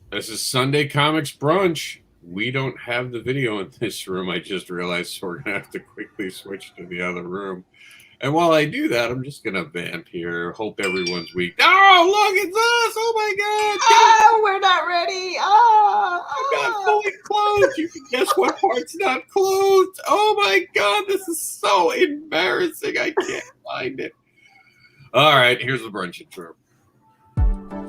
This is Sunday COMiX Brunch. We don't have the video in this room. I just realized, so we're going to have to quickly switch to the other room. And while I do that, I'm just going to vamp here. Hope everyone's week. Oh, look, it's us. Oh, my God. Oh, we're not ready. I'm not fully clothed. You can guess what part's not clothed. Oh, my God. This is so embarrassing. I can't find it. All right, here's the brunch intro.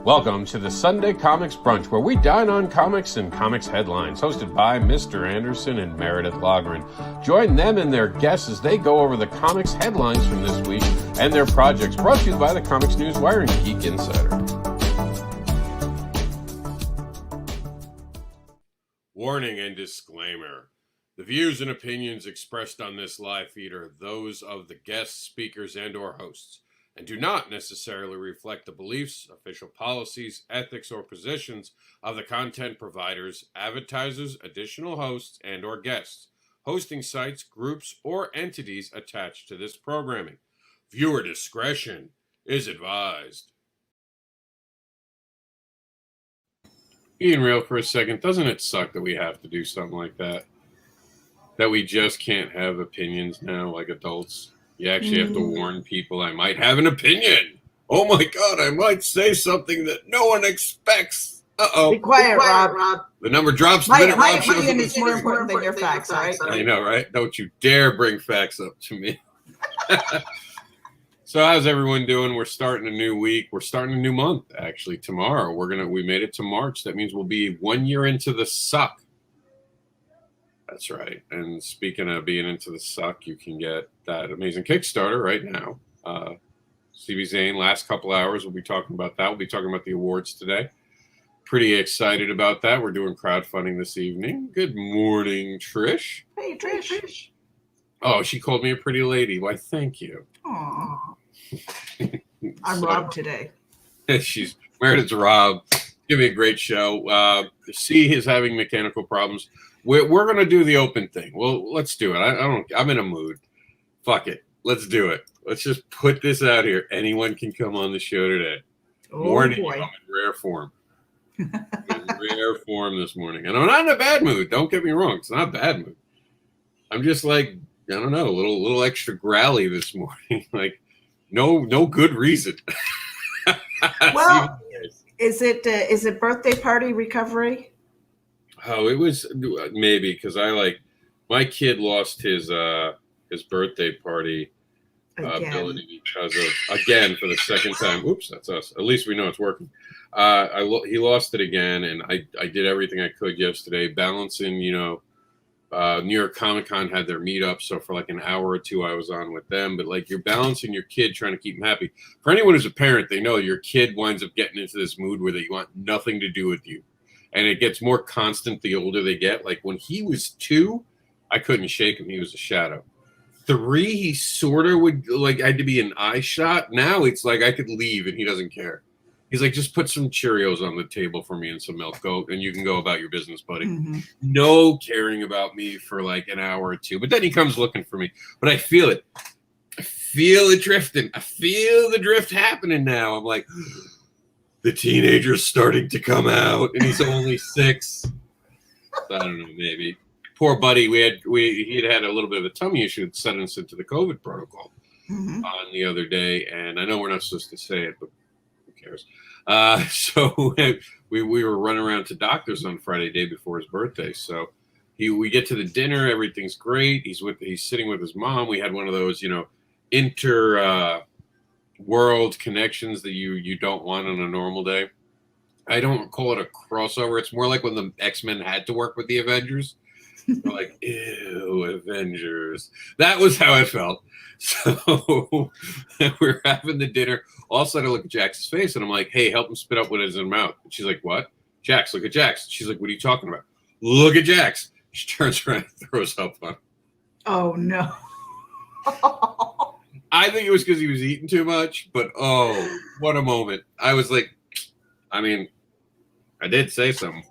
Welcome to the Sunday COMiX Brunch, where we dine on comics and comics headlines, hosted by Mr. Anderson and Meredith Logren. Join them and their guests as they go over the comics headlines from this week and their projects, brought to you by the Comics News Wire and Geek Insider. Warning and disclaimer. The views and opinions expressed on this live feed are those of the guests, speakers, and or hosts, and do not necessarily reflect the beliefs, official policies, ethics, or positions of the content providers, advertisers, additional hosts, and or guests, hosting sites, groups, or entities attached to this programming. Viewer discretion is advised. Being real for a second, doesn't it suck that we have to do something like that? That we just can't have opinions now like adults? You actually have to warn people I might have an opinion. Oh my God, I might say something that no one expects. Uh-oh. Be quiet, Rob. The number drops. My opinion is more important than your facts, all right? I know, right? Don't you dare bring facts up to me. So how's everyone doing? We're starting a new week. We're starting a new month, actually, tomorrow. We made it to March. That means we'll be 1 year into the suck. That's right. And speaking of being into the suck, you can get that amazing Kickstarter right now. CB Zane, last couple hours, we'll be talking about that. We'll be talking about the awards today. Pretty excited about that. We're doing crowdfunding this evening. Good morning, Trish. Hey, Trish. Oh, she called me a pretty lady. Why, thank you. Aww. I'm Rob today. Meredith's Rob. Give me a great show. C is having mechanical problems. We're going to do the open thing. Well, let's do it. I'm in a mood. Fuck it. Let's do it. Let's just put this out here. Anyone can come on the show today. Morning, I'm in rare form. In rare form this morning. And I'm not in a bad mood. Don't get me wrong. It's not a bad mood. I'm just like, I don't know, a little extra growly this morning. Like, no good reason. Well, is it birthday party recovery? Oh, it was maybe because my kid lost his birthday party ability because of, again, for the second time. Oops, that's us. At least we know it's working. He lost it again, and I did everything I could yesterday, balancing, New York Comic-Con had their meetup, so for like an hour or two I was on with them. But like, you're balancing your kid, trying to keep him happy. For anyone who's a parent, they know your kid winds up getting into this mood where they want nothing to do with you. And it gets more constant the older they get. Like when he was 2, I couldn't shake him. He was a shadow. 3, he sort of would like had to be an eye shot. Now it's like I could leave and he doesn't care. He's like, just put some Cheerios on the table for me and some milk, and you can go about your business, buddy. Mm-hmm. No caring about me for like an hour or two. But then he comes looking for me. But I feel it. I feel it drifting. I feel the drift happening now. I'm like, the teenager's starting to come out, and he's only 6. I don't know, maybe. Poor buddy, he'd had a little bit of a tummy issue that sent us into the COVID protocol on the other day, and I know we're not supposed to say it, but who cares? So we were running around to doctors on Friday, day before his birthday. So we get to the dinner, everything's great. He's sitting with his mom. We had one of those, world connections that you don't want on a normal day. I don't call it a crossover. It's more like when the X-Men had to work with the Avengers. We're like, ew, Avengers. That was how I felt. So we're having the dinner. All of a sudden I look at Jax's face and I'm like, hey, help him spit up what is in his mouth. And she's like, what? Jax, look at Jax. She's like, what are you talking about? Look at Jax. She turns around and throws up on him. Oh, no. I think it was because he was eating too much, but oh, what a moment. I was like, I mean, I did say something.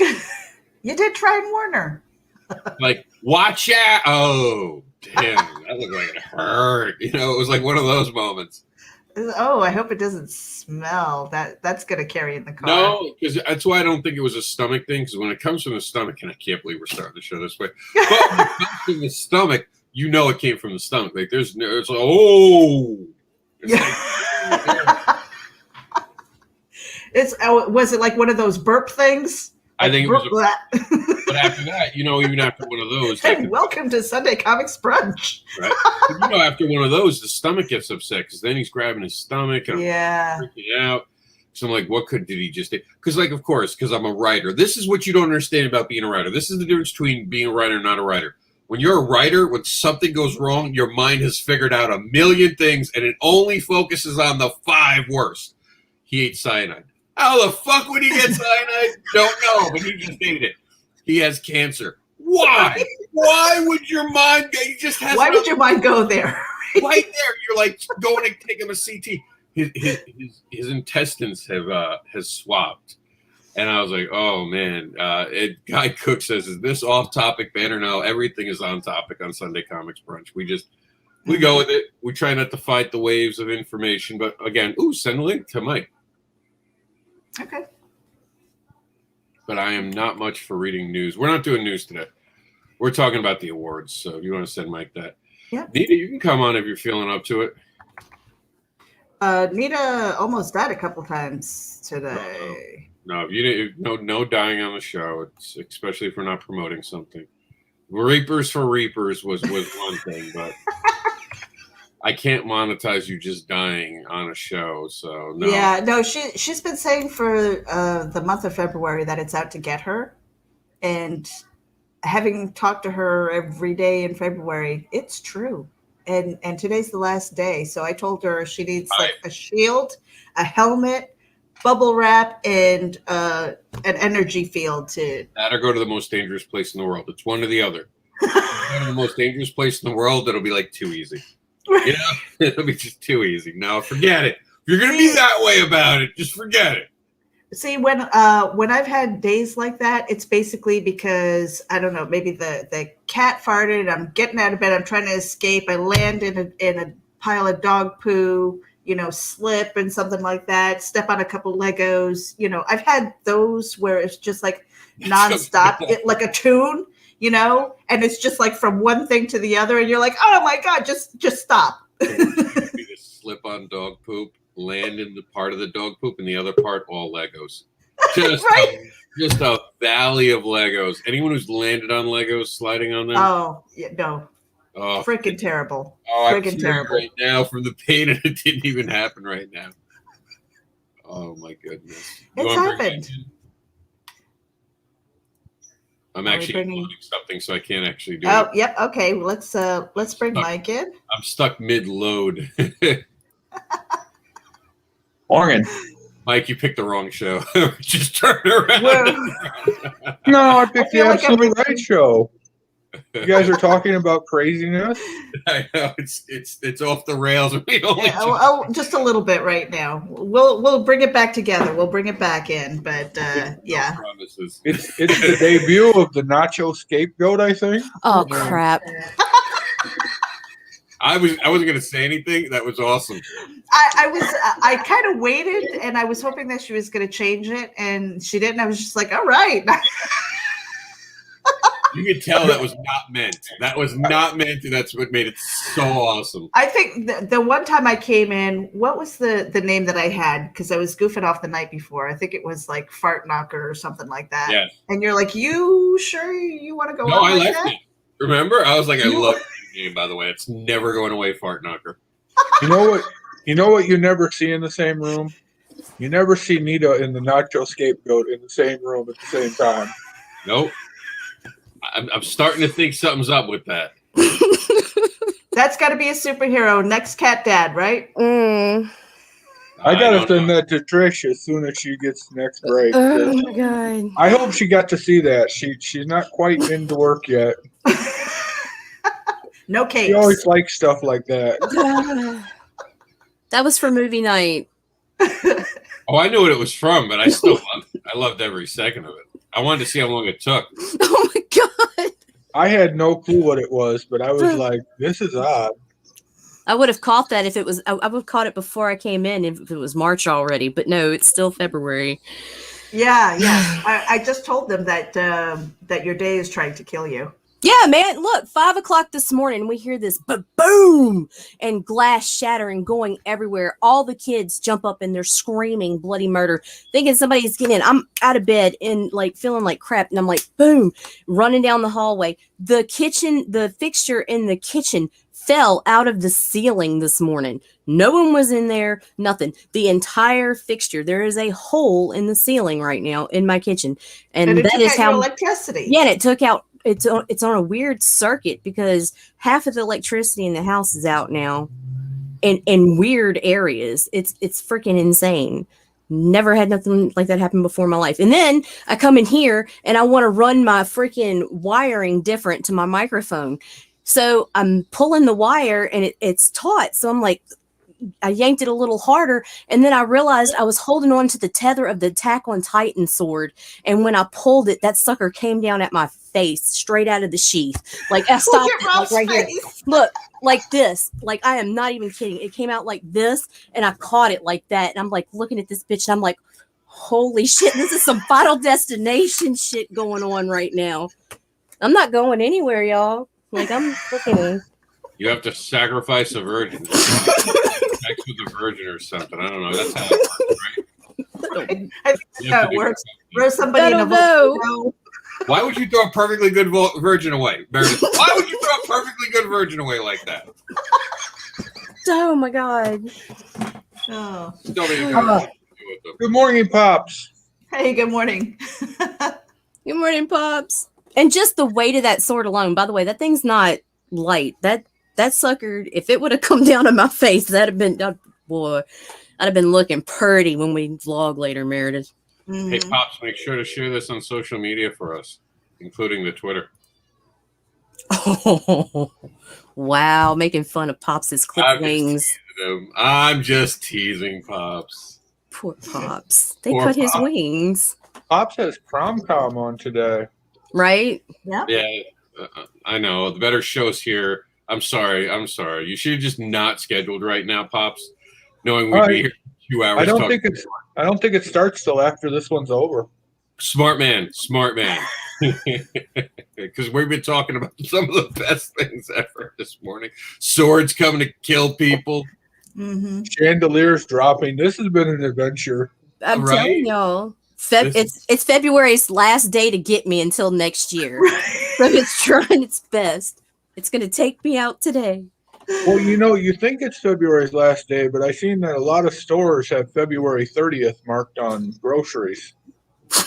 You did try and warn her. Like, watch out. Oh, damn. That looked like it hurt. It was like one of those moments. Oh, I hope it doesn't smell. That's gonna carry in the car. No, because that's why I don't think it was a stomach thing. Because when it comes from the stomach, and I can't believe we're starting the show this way, but when it comes from the stomach, you know it came from the stomach. Like there's no, it's like, oh, it's yeah. Was it like one of those burp things? I think it was. But after that, even after one of those, hey, welcome to Sunday COMiX Brunch. Right. After one of those, the stomach gets upset because then he's grabbing his stomach and I'm freaking out. So I'm like, did he just do? Because, of course, because I'm a writer. This is what you don't understand about being a writer. This is the difference between being a writer and not a writer. When you're a writer, when something goes wrong, your mind has figured out a million things, and it only focuses on the 5 worst. He ate cyanide. How the fuck would he get cyanide? Don't know, but he just ate it. He has cancer. Why? Why would your mind go? He just has. Why would your mind go there? Right there, you're like going to take him a CT. His intestines has swapped, and I was like, oh man. Guy Cook says, "Is this off topic banner?" No, everything is on topic on Sunday COMiX Brunch. We go with it. We try not to fight the waves of information, but again, send a link to Mike. Okay. But I am not much for reading news. We're not doing news today. We're talking about the awards. So if you want to send Mike that. Yeah. Nita, you can come on if you're feeling up to it. Nita almost died a couple times today. No, no dying on the show. It's especially if we're not promoting something. Reapers for Reapers was one thing, but I can't monetize you just dying on a show, so no. Yeah, no, she's been saying for the month of February that it's out to get her, and having talked to her every day in February, it's true. And today's the last day, so I told her she needs a shield, a helmet, bubble wrap, and an energy field to. That or go to the most dangerous place in the world. It's one or the other. Go to the most dangerous place in the world. It'll be like too easy. It'll be just too easy. No, forget it. If you're gonna be that way about it, just forget it. See, when I've had days like that, it's basically because I don't know, maybe the cat farted. I'm getting out of bed. I'm trying to escape. I land in a pile of dog poo. Slip and something like that. Step on a couple Legos. I've had those where it's just like nonstop, like a tune. And it's just like from one thing to the other, and you're like, oh my God, just stop. Just slip on dog poop, land in the part of the dog poop, and the other part all Legos. Just just a valley of Legos. Anyone who's landed on Legos, sliding on them? Oh yeah, no. Oh, freaking terrible. Freaking terrible right now from the pain, and it didn't even happen right now. Oh my goodness. It's happened. I'm actually loading something, so I can't actually do it. Oh, yep. Okay, let's bring Mike in. I'm stuck mid-load. Morgan. Mike, you picked the wrong show. Just turn around. No, I picked the absolute right show. You guys are talking about craziness. I know it's off the rails. We only just a little bit right now. We'll bring it back together. We'll bring it back in, but yeah. Promises. It's the debut of the Nacho Scapegoat, I think. Oh crap! I wasn't going to say anything. That was awesome. I kind of waited, and I was hoping that she was going to change it, and she didn't. I was just like, all right. You could tell that was not meant. That was not meant, and that's what made it so awesome. I think the one time I came in, what was the name that I had? Because I was goofing off the night before. I think it was like Fart Knocker or something like that. Yes. And you're like, you sure you want to go? No, I like liked that? it. Remember, I was like, I love the name. By the way, it's never going away. Fart Knocker. You know what? You know what? You never see in the same room. You never see Nita and the Nacho Scapegoat in the same room at the same time. Nope. I'm starting to think something's up with that. That's got to be a superhero. Next cat dad, right? I gotta send that to Trish as soon as she gets next break. Oh my God! I hope she got to see that. She's not quite into work yet. No case. She always likes stuff like that. That was for movie night. Oh, I knew what it was from, but I still loved it. I loved every second of it. I wanted to see how long it took. Oh my God! I had no clue what it was, but I was like, "This is odd." I would have caught that if it was. I would have caught it before I came in if it was March already. But no, it's still February. Yeah. I just told them that that your day is trying to kill you. Yeah, man. Look, 5 o'clock this morning, we hear this boom and glass shattering going everywhere. All the kids jump up and they're screaming bloody murder, thinking somebody's getting in. I'm out of bed and like feeling like crap. And I'm like, boom, running down the hallway. The fixture in the kitchen fell out of the ceiling this morning. No one was in there, nothing. The entire fixture. There is a hole in the ceiling right now in my kitchen. And that is how electricity. Yeah, and it took out. It's on a weird circuit because half of the electricity in the house is out now, in weird areas. It's freaking insane. Never had nothing like that happen before in my life. And then I come in here and I want to run my freaking wiring different to my microphone. So I'm pulling the wire and it's taut. So I'm like, I yanked it a little harder, and then I realized I was holding on to the tether of the Attack on Titan sword. And when I pulled it, that sucker came down at my face, straight out of the sheath. Like I stopped it, like right here. Look, like this. Like I am not even kidding. It came out like this, and I caught it like that. And I'm like looking at this bitch, and I'm like, holy shit, this is some Final Destination shit going on right now. I'm not going anywhere, y'all. Like I'm freaking. You have to sacrifice a virgin. Sex with a virgin or something. I don't know. That's how it works, right? I think that's how it works. Throw somebody in a volcano. Why would you throw a perfectly good virgin away, Meredith? Why would you throw a perfectly good virgin away like that? Oh my god. Oh. Good morning, Pops. Hey, good morning. Good morning, Pops. And just the weight of that sword alone. By the way, that thing's not light. That sucker, if it would have come down on my face, that'd have been, boy, I'd have been looking pretty when we vlog later, Meredith. Mm-hmm. Hey, Pops, make sure to share this on social media for us, including the Twitter. Oh, wow, making fun of Pops' clip wings. I'm just teasing Pops. Poor Pops. They Poor cut his Pops. wings. Pops has prom-com on today. Right? Yeah. Yeah, I know. The better show's here. I'm sorry. You should have just not scheduled right now, Pops, knowing we'd be here 2 hours. I don't think it starts till after this one's over. Smart man. Because we've been talking about some of the best things ever this morning. Swords coming to kill people. Mm-hmm. Chandeliers dropping. This has been an adventure. I'm telling y'all. It's February's last day to get me until next year. So it's trying its best. It's going to take me out today. Well, you think it's February's last day, but I've seen that a lot of stores have February 30th marked on groceries.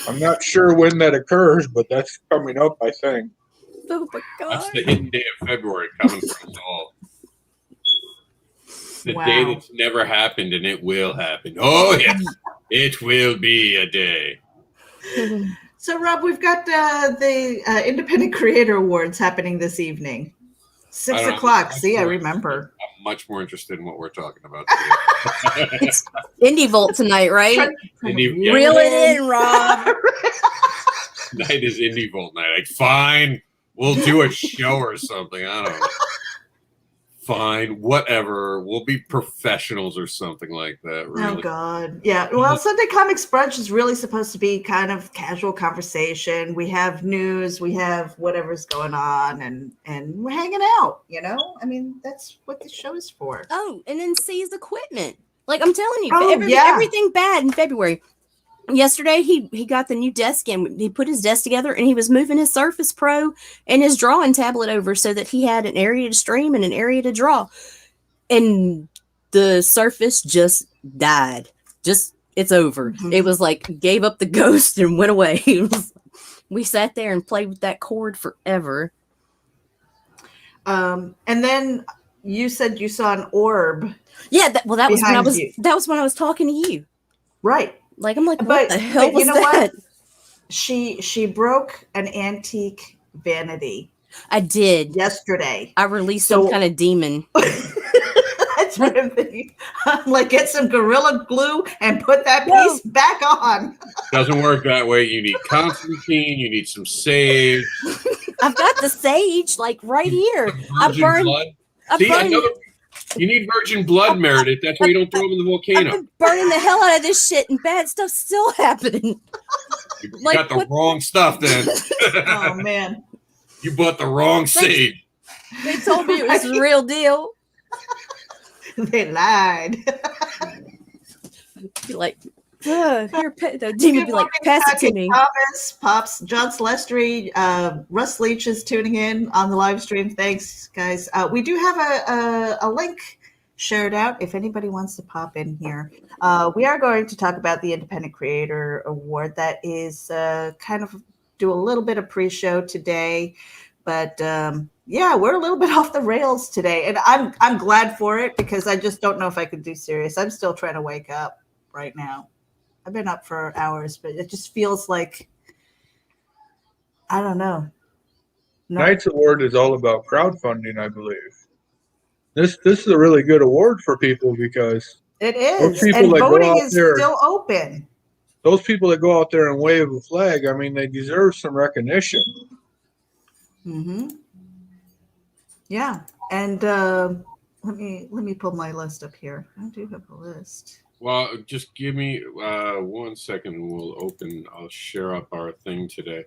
I'm not sure when that occurs, but that's coming up, I think. Oh my God. That's the hidden day of February coming for us all. The day that's never happened, and it will happen. Oh, yeah. It will be a day. So, Rob, we've got the Independent Creator Awards happening this evening. 6 o'clock. See, I remember. I'm much more interested in what we're talking about today. It's Indie Vault tonight, right? Reel it in, Rob. Tonight is Indie Vault night. Like, fine, we'll do a show or something. I don't know. Fine, whatever. We'll be professionals or something like that. Really. Oh, God. Yeah. Well, Sunday COMiX Brunch is really supposed to be kind of casual conversation. We have news. We have whatever's going on, and we're hanging out, I mean, that's what the show is for. Oh, and then seize equipment. Like, I'm telling you, Oh, everything bad in February. Yesterday, he got the new desk in. He put his desk together, and he was moving his Surface Pro and his drawing tablet over so that he had an area to stream and an area to draw. And the Surface just died. It's over. Mm-hmm. It was like gave up the ghost and went away. We sat there and played with that cord forever. And then you said you saw an orb. Yeah, that was when I was talking to you. Right. Like, I'm like, what the hell was that? What? She broke an antique vanity. I did. Yesterday. I released some kind of demon. That's what I'm thinking. Like, get some Gorilla Glue and put that piece back on. Doesn't work that way. You need Constantine. You need some sage. I've got the sage, like, right here. Virgin blood. See, You need virgin blood, Meredith. That's why you don't throw them in the I've volcano. been burning the hell out of this shit, and bad stuff's still happening. You Like, got the what- wrong stuff then. Oh man, You bought the wrong seed. They told me it was the real deal. they lied. Be like, here, the demon be like, pass it to me. Thomas, Pops, John Celestri, Russ Leach is tuning in on the live stream. Thanks, guys. We do have a link shared out if anybody wants to pop in here. We are going to talk about the Independent Creator Award. That is kind of do a little bit of pre-show today, but yeah, we're a little bit off the rails today, and I'm glad for it because I just don't know if I could do serious. I'm still trying to wake up right now. I've been up for hours, but it just feels like, I don't know. Tonight's award is all about crowdfunding, I believe. This is a really good award for people because It those is, people and that go voting out is there- still open. those people that go out there and wave a flag, I mean, they deserve some recognition. Mm-hmm. Yeah, and let me pull my list up here. I do have a list. Well, just give me 1 second and I'll share up our thing today.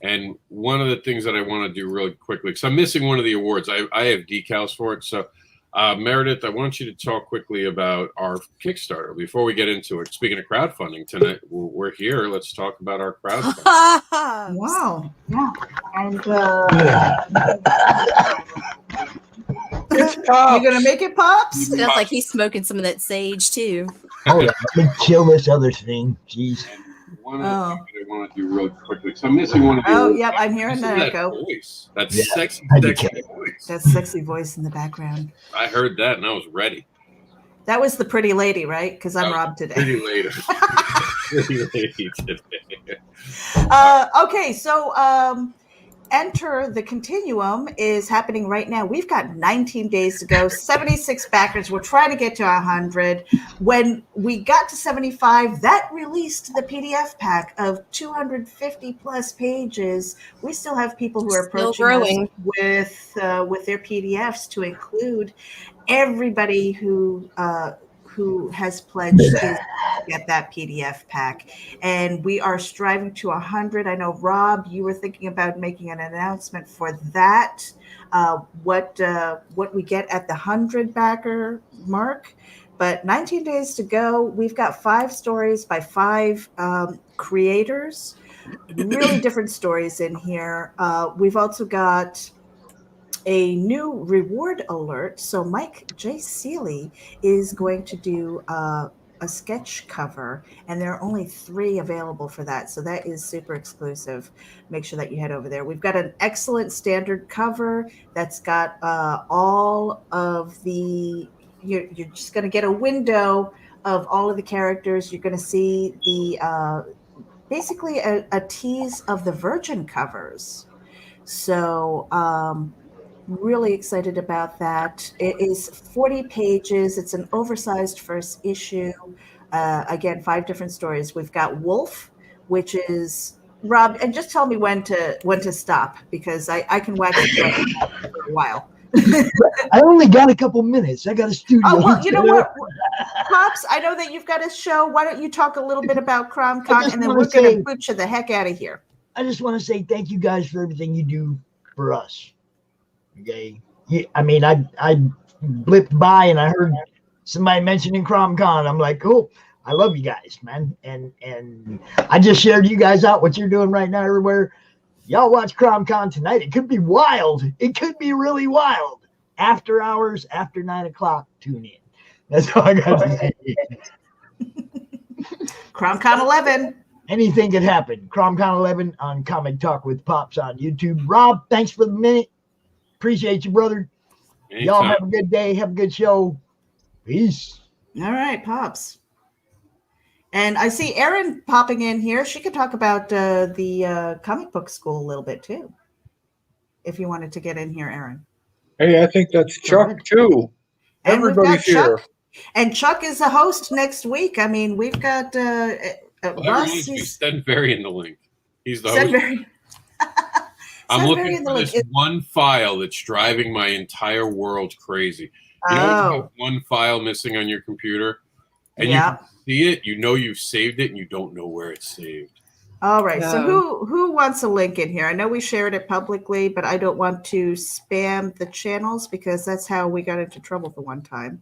And one of the things that I want to do really quickly, because I'm missing one of the awards. I have decals for it. So, Meredith, I want you to talk quickly about our Kickstarter before we get into it. Speaking of crowdfunding, tonight we're here. Let's talk about our crowdfunding. Wow. Yeah. And It's you're Pops. gonna make it, Pops? Sounds like he's smoking some of that sage too. Oh yeah, let me kill this other thing. Jeez. One of the things that I want to do really quickly, because I'm missing one of the Oh, awards. yep, I'm hearing Listen that to echo. voice. That Yeah, sexy, I do sexy care. voice. That sexy voice in the background. I heard that and I was ready. That was the pretty lady, right? Because I'm That was Rob today. Pretty late. Pretty late today. Okay, so Enter the Continuum is happening right now. We've got 19 days to go, 76 backers. We're trying to get to 100. When we got to 75, that released the PDF pack of 250 plus pages. We still have people who are Still approaching growing. us with their PDFs to include everybody who has pledged to get that PDF pack. And we are striving to 100. I know, Rob, you were thinking about making an announcement for that. What we get at the 100 backer mark. But 19 days to go. We've got 5 stories by 5 creators. Really different stories in here. We've also got a new reward alert. So Mike J. Seeley is going to do a sketch cover, and there are only 3 available for that. So that is super exclusive. Make sure that you head over there. We've got an excellent standard cover that's got all of the, you're just going to get a window of all of the characters. You're going to see the basically a tease of the Virgin covers. So really excited about that. It is 40 pages. It's an oversized first issue. Again, 5 different stories. We've got Wolf, which is Rob, and just tell me when to stop, because I can wax it for a while. I only got a couple minutes. I got a studio. Oh, well, you know what, Pops, I know that you've got a show. Why don't you talk a little bit about CromCon, and then we're going to put you the heck out of here. I just want to say thank you guys for everything you do for us. Okay. I mean, I blipped by and I heard somebody mentioning CromCon. I'm like, cool. I love you guys, man. And I just shared you guys out what you're doing right now everywhere. Y'all watch CromCon tonight. It could be wild. It could be really wild. After hours, after 9 o'clock, tune in. That's all I got to say. CromCon 11. Anything could happen. CromCon 11 on Comic Talk with Pops on YouTube. Rob, thanks for the minute. Appreciate you, brother. Anytime. Y'all have a good day. Have a good show. Peace. All right, Pops. And I see Erin popping in here. She could talk about the comic book school a little bit too, if you wanted to get in here, Erin. Hey, I think that's Chuck too. And we've got Everybody's here. Chuck. And Chuck is a host next week. I mean, we've got Well, Russ. send Barry in the link. He's the Send host. Barry. I'm Send Barry looking in for the this link. one file that's driving my entire world crazy. you know when you Oh. have one file missing on your computer, and you Yeah. can see it, you know you've saved it, and you don't know where it's saved. All right. So No. who wants a link in here? I know we shared it publicly, but I don't want to spam the channels because that's how we got into trouble the one time.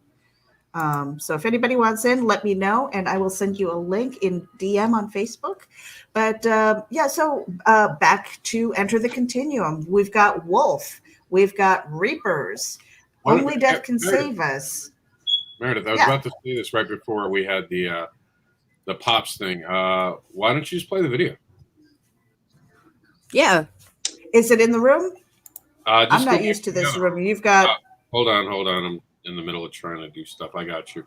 So if anybody wants in, let me know, and I will send you a link in DM on Facebook. But yeah, so back to Enter the Continuum. We've got Wolf. We've got Reapers. What- Only Death Can Meredith. Save Us. Meredith, I was Yeah. about to say this right before we had the Pops thing. Why don't you just play the video? Yeah. Is it in the room? Just I'm not the- used to this no. room. You've got. Hold on. I'm in the middle of trying to do stuff. I got you.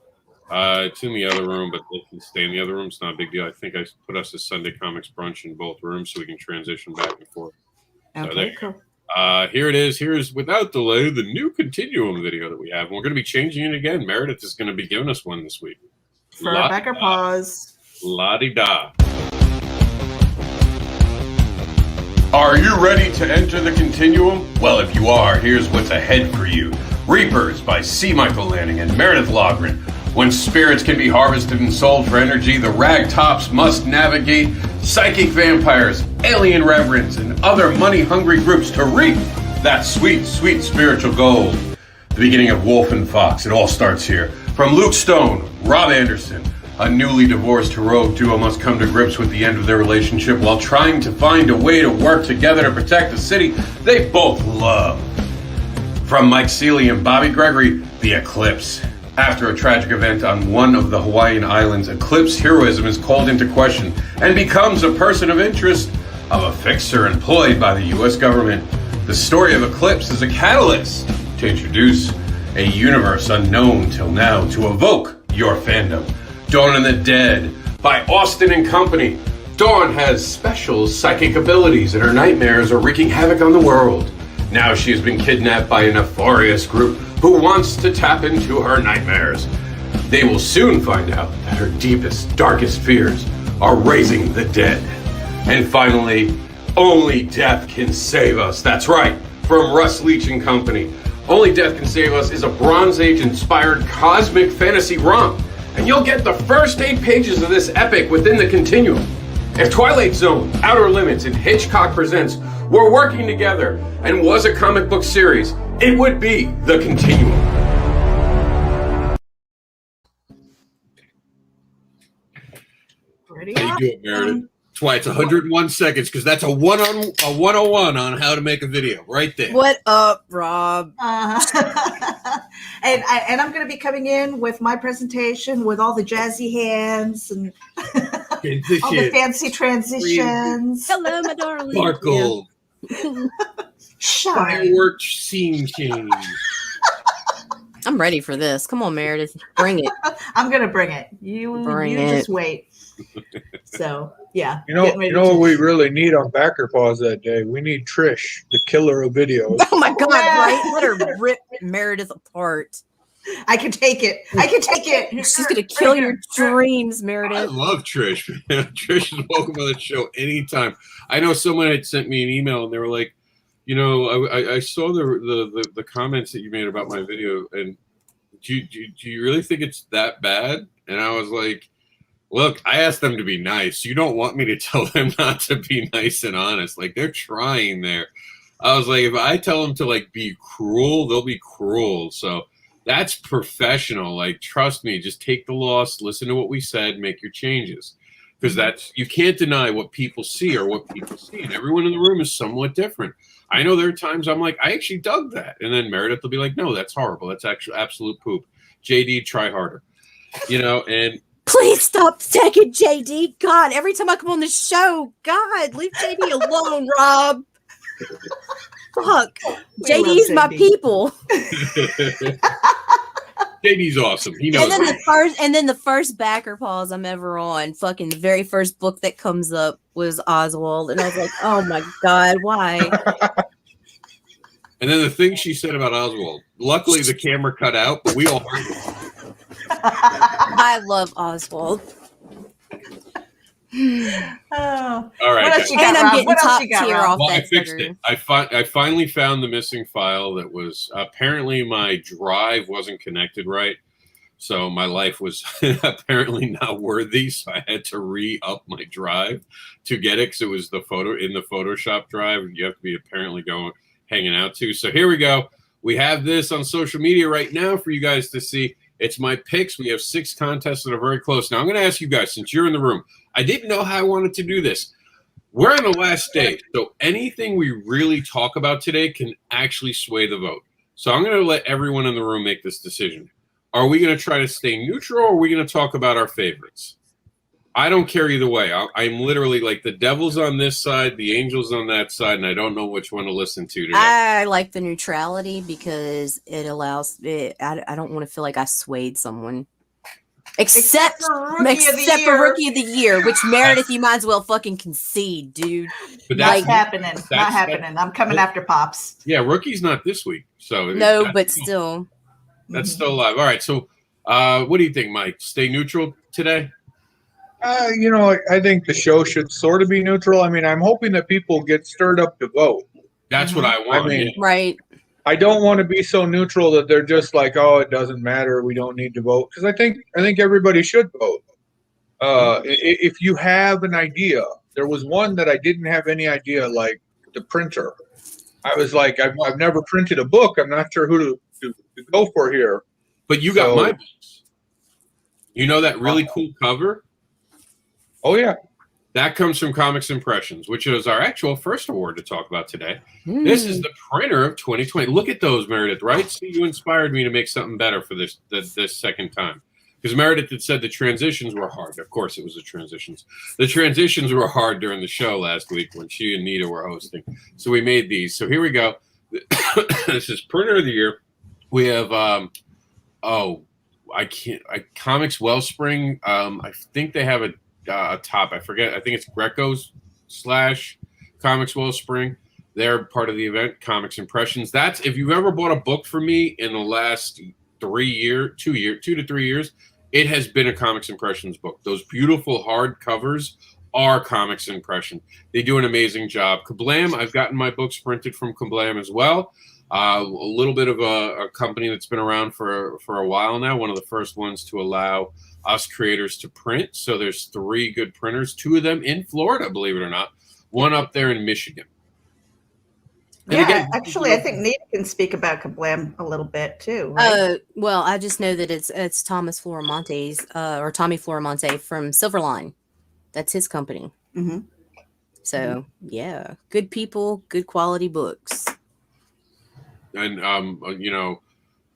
It's in the other room, but they can stay in the other room. It's not a big deal. I think I put us a Sunday COMiX brunch in both rooms so we can transition back and forth. Okay, there you cool. Here it is. Here's, without delay, the new Continuum video that we have. And we're going to be changing it again. Meredith is going to be giving us one this week. For our backer pause. La-di-da. Are you ready to enter the Continuum? Well, if you are, here's what's ahead for you. Reapers by C. Michael Lanning and Meredith Logren. When spirits can be harvested and sold for energy, the ragtops must navigate psychic vampires, alien reverends, and other money-hungry groups to reap that sweet, sweet spiritual gold. The beginning of Wolf and Fox, it all starts here. From Luke Stone, Rob Anderson, a newly divorced heroic duo must come to grips with the end of their relationship while trying to find a way to work together to protect the city they both love. From Mike Seeley and Bobby Gregory, The Eclipse. After a tragic event on one of the Hawaiian islands, Eclipse heroism is called into question and becomes a person of interest of a fixer employed by the U.S. government. The story of Eclipse is a catalyst to introduce a universe unknown till now to evoke your fandom. Dawn of the Dead by Austin and Company. Dawn has special psychic abilities and her nightmares are wreaking havoc on the world. Now she has been kidnapped by a nefarious group who wants to tap into her nightmares. They will soon find out that her deepest, darkest fears are raising the dead. And finally, Only Death Can Save Us. That's right, from Russ Leach and Company. Only Death Can Save Us is a Bronze Age-inspired cosmic fantasy romp, and you'll get the first 8 pages of this epic within the Continuum. If Twilight Zone, Outer Limits, and Hitchcock Presents were working together and was a comic book series, it would be the Continuum. Pretty How you do it, Meredith? awesome. That's why it's 101 seconds, because that's a 101 on how to make a video right there. What up, Rob? And I'm going to be coming in with my presentation with all the jazzy hands and all the fancy transitions. Hello, my darling. Sparkle. Shine. Fireworks scene change. I'm ready for this. Come on, Meredith. Bring it. I'm going to bring it. You Bring just it. wait. So, yeah. You know getting ready what to- we really need on backer pause that day? We need Trish, the killer of videos. Oh my God, right? Let her rip Meredith apart. I can take it. I can take it. She's going to kill your dreams, I Meredith. love Trish. Trish is welcome on the show anytime. I know someone had sent me an email and they were like, you know, I saw the comments that you made about my video, and do you really think it's that bad? And I was like, look, I asked them to be nice. You don't want me to tell them not to be nice and honest. Like, they're trying there. I was like, if I tell them to like be cruel, they'll be cruel. So that's professional. Like, trust me, just take the loss, listen to what we said, make your changes. Because that's, you can't deny what people see or what people see. And everyone in the room is somewhat different. I know there are times I'm like, I actually dug that. And then Meredith will be like, no, that's horrible. That's actually absolute poop. JD, try harder. You know, and Please stop taking JD. God, every time I come on the show, God, leave JD alone, Rob. Fuck. We love JD's my JD. people. JD's awesome. He knows. And then the first backer pause I'm ever on, fucking the very first book that comes up was Oswald. And I was like, oh my God, why? And then the thing she said about Oswald. Luckily, the camera cut out, but we all heard it. I love Oswald. Oh. All right, What else else you And got, I'm Rob? getting What else top you got, tier Rob? off Well, I that fixed sucker. it. I finally found the missing file that was apparently my drive wasn't connected right. So my life was apparently not worthy. So I had to re-up my drive to get it because it was the photo in the Photoshop drive. You have to be apparently hanging out to. So here we go. We have this on social media right now for you guys to see. It's my picks. We have 6 contests that are very close. Now I'm going to ask you guys, since you're in the room, I didn't know how I wanted to do this. We're on the last day, so anything we really talk about today can actually sway the vote. So I'm going to let everyone in the room make this decision. Are we going to try to stay neutral, or are we going to talk about our favorites? I don't care either way. I'm literally like the devil's on this side, the angel's on that side, and I don't know which one to listen to today. I like the neutrality because it allows it. I don't want to feel like I swayed someone. Except for Rookie of the Year. Rookie of the Year, which Meredith, you might as well fucking concede, dude. But Not that's happening. Not happening. I'm coming after Pops. Yeah, Rookie's not this week, so No, but still. that's still alive. All right, so what do you think, Mike? Stay neutral today? I think the show should sort of be neutral. I mean, I'm hoping that people get stirred up to vote. That's what I want. I mean, yeah. Right. I don't want to be so neutral that they're just like, oh, it doesn't matter. We don't need to vote. Because I think everybody should vote. If you have an idea, there was one that I didn't have any idea, like the printer. I was like, I've never printed a book. I'm not sure who to go for here. But you got my books. You know that really cool cover? Oh, yeah. That comes from COMiX Impressions, which is our actual first award to talk about today. This is the printer of 2020. Look at those, Meredith, right? See, you inspired me to make something better for this second time. Because Meredith had said the transitions were hard. Of course, it was the transitions. The transitions were hard during the show last week when she and Nita were hosting. So we made these. So here we go. This is Printer of the Year. We have, COMiX Wellspring. I think they have a top. I forget. I think it's Greco's / COMiX Wellspring. They're part of the event. COMiX Impressions. That's if you've ever bought a book from me in the last 2 to 3 years, it has been a COMiX Impressions book. Those beautiful hard covers are COMiX Impression. They do an amazing job. Kablam, I've gotten my books printed from Kablam as well. A little bit of a company that's been around for a while now. One of the first ones to allow us creators to print. So there's 3 good printers, 2 of them in Florida, believe it or not, one up there in Michigan. And Yeah, again, actually, I think Nita can speak about Kablam a little bit too. Right? Well, I just know that it's Thomas Floramonte's or Tommy Floramonte from Silverline. That's his company. Mm-hmm. So yeah, good people, good quality books. And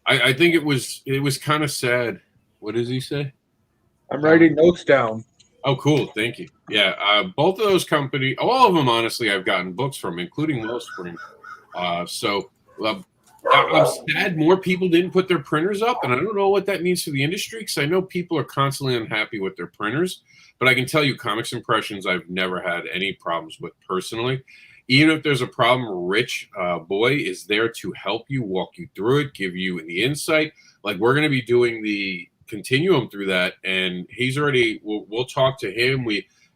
I think it was kind of sad. What does he say? I'm writing notes down. Oh, cool. Thank you. Yeah, both of those companies, all of them, honestly, I've gotten books from, including Wellspring. I'm sad more people didn't put their printers up, and I don't know what that means for the industry because I know people are constantly unhappy with their printers. But I can tell you, COMiX Impressions, I've never had any problems with personally. Even if there's a problem, Rich Boy is there to help you, walk you through it, give you the insight. Like we're going to be doing the continuum through that, and he's already. We'll talk to him.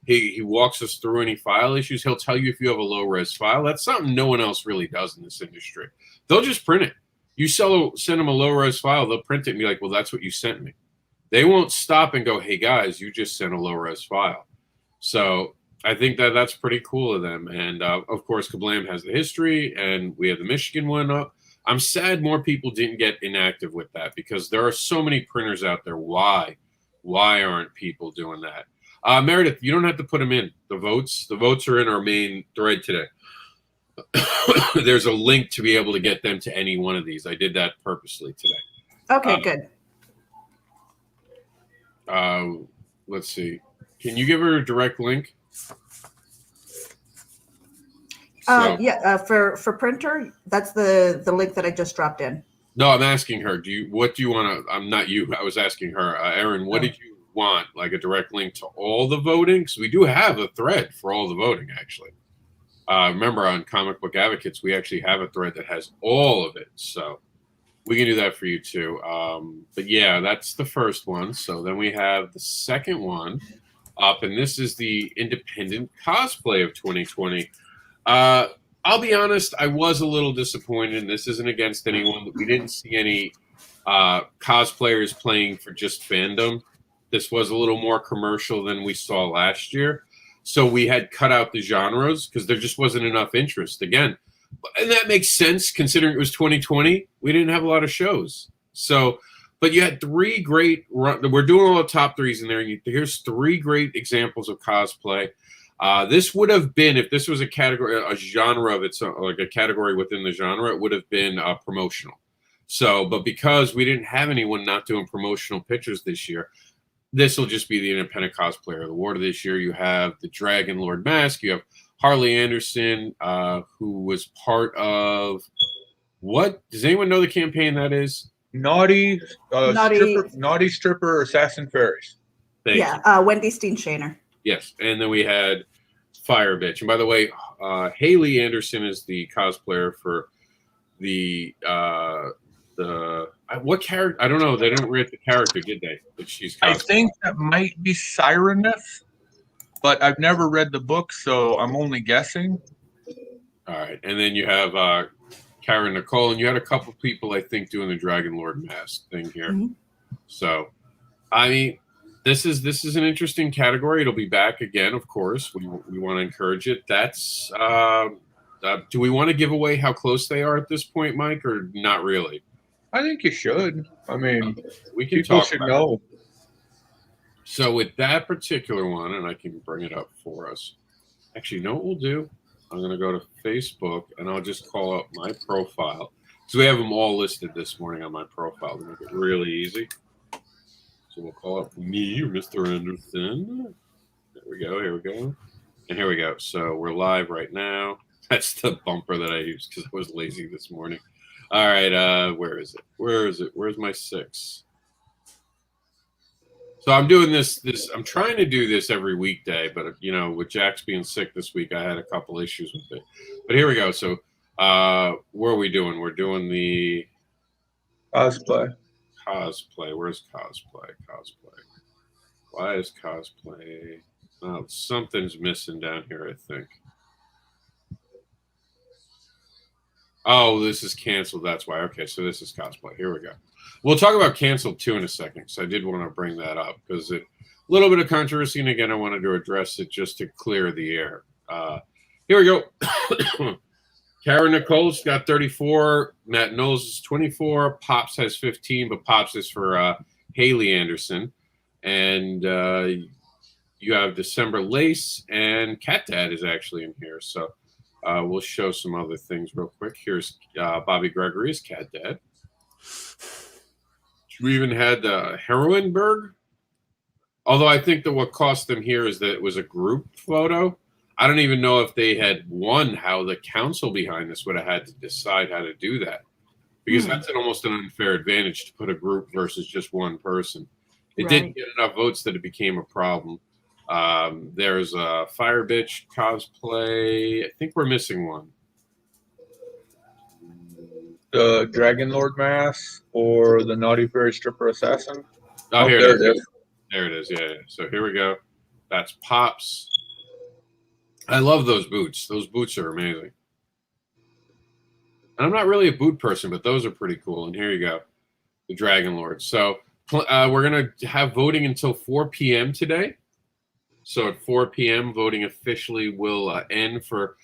He walks us through any file issues. He'll tell you if you have a low res file. That's something no one else really does in this industry. They'll just print it. You send them a low res file, they'll print it and be like, "Well, that's what you sent me." They won't stop and go, "Hey guys, you just sent a low res file." So I think that's pretty cool of them. And of course, Kablam has the history, and we have the Michigan one up. I'm sad more people didn't get inactive with that because there are so many printers out there. Why aren't people doing that? Meredith, you don't have to put them in. The votes are in our main thread today. There's a link to be able to get them to any one of these. I did that purposely today. Okay, good. Let's see. Can you give her a direct link? For printer, that's the link that I just dropped in. No, I'm asking her. What do you want to? I'm not you. I was asking her, Erin. What did you want? Like a direct link to all the voting? Because we do have a thread for all the voting. Actually, remember on Comic Book Advocates, we actually have a thread that has all of it. So we can do that for you too. But yeah, that's the first one. So then we have the second one, up, and this is the independent cosplay of 2020. I'll be honest, I was a little disappointed, and this isn't against anyone. We didn't see any cosplayers playing for just fandom. This was a little more commercial than we saw last year. So we had cut out the genres because there just wasn't enough interest. Again, and that makes sense considering it was 2020. We didn't have a lot of shows. So, but you had three great, we're doing all the top threes in there. And here's three great examples of cosplay. This would have been, if this was a category, a genre of its own, like a category within the genre, it would have been promotional. So, but because we didn't have anyone not doing promotional pictures this year, this will just be the independent cosplayer award of this year. You have the Dragon Lord mask. You have Harley Anderson, who was part of what? Does anyone know the campaign that is? Naughty stripper assassin fairies. Thank you. Wendy Steenshiner. Yes, and then we had Fire Bitch. And by the way, Haley Anderson is the cosplayer for the what character? I don't know. They didn't write the character, did they? That she's cosplaying. I think that might be Sireneth, but I've never read the book, so I'm only guessing. All right, and then you have Karen Nicole, and you had a couple people, I think, doing the Dragon Lord mask thing here. Mm-hmm. So, I mean, this is an interesting category. It'll be back again, of course. We want to encourage it. That's do we want to give away how close they are at this point, Mike, or not really? I think you should. I mean, we can people talk should about know. It. So with that particular one, and I can bring it up for us. Actually, you know what we'll do? I'm going to go to Facebook, and I'll just call up my profile. So we have them all listed this morning on my profile to make it really easy. So we'll call up me or Mr. Anderson. There we go. Here we go. And here we go. So we're live right now. That's the bumper that I used because I was lazy this morning. All right. Where is it? Where is it? Where's my 6? So I'm doing this. I'm trying to do this every weekday, but you know, with Jax being sick this week, I had a couple issues with it. But here we go. So, what are we doing? We're doing the cosplay. Cosplay. Where's cosplay? Cosplay. Why is cosplay? Oh, something's missing down here, I think. Oh, this is canceled. That's why. Okay, so this is cosplay. Here we go. We'll talk about canceled too in a second, so I did want to bring that up because a little bit of controversy, and again, I wanted to address it just to clear the air. Here we go. Karen Nicole's got 34. Matt Knowles is 24. Pops has 15, but Pops is for Haley Anderson. And you have December Lace, and Cat Dad is actually in here. So we'll show some other things real quick. Here's Bobby Gregory's Cat Dad. We even had Heroinberg. Although I think that what cost them here is that it was a group photo. I don't even know if they had won, how the council behind this would have had to decide how to do that. Because that's almost an unfair advantage to put a group versus just one person. It didn't get enough votes that it became a problem. There's a Fire Bitch cosplay. I think we're missing one. The Dragon Lord mask or the Naughty Fairy Stripper Assassin. Oh, here it is. There it is. Yeah. So here we go. That's Pops. I love those boots. Those boots are amazing. And I'm not really a boot person, but those are pretty cool. And here you go. The Dragon Lord. So we're going to have voting until 4 p.m. today. So at 4 p.m., voting officially will end for...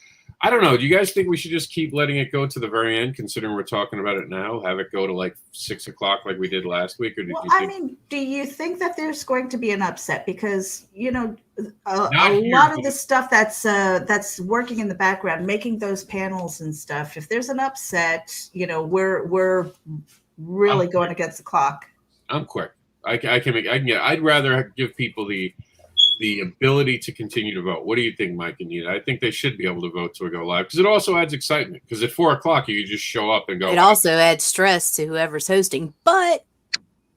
I don't know. Do you guys think we should just keep letting it go to the very end, considering we're talking about it now? Have it go to like 6 o'clock like we did last week? Or do you think that there's going to be an upset? Because, you know, a lot of the stuff that's working in the background, making those panels and stuff, if there's an upset, you know, we're really going against the clock. I'm quick. I'd rather give people the ability to continue to vote. What do you think, Mike and Nita? I think they should be able to vote till we go live because it also adds excitement. Because at 4 o'clock, you can just show up and go. It also adds stress to whoever's hosting. But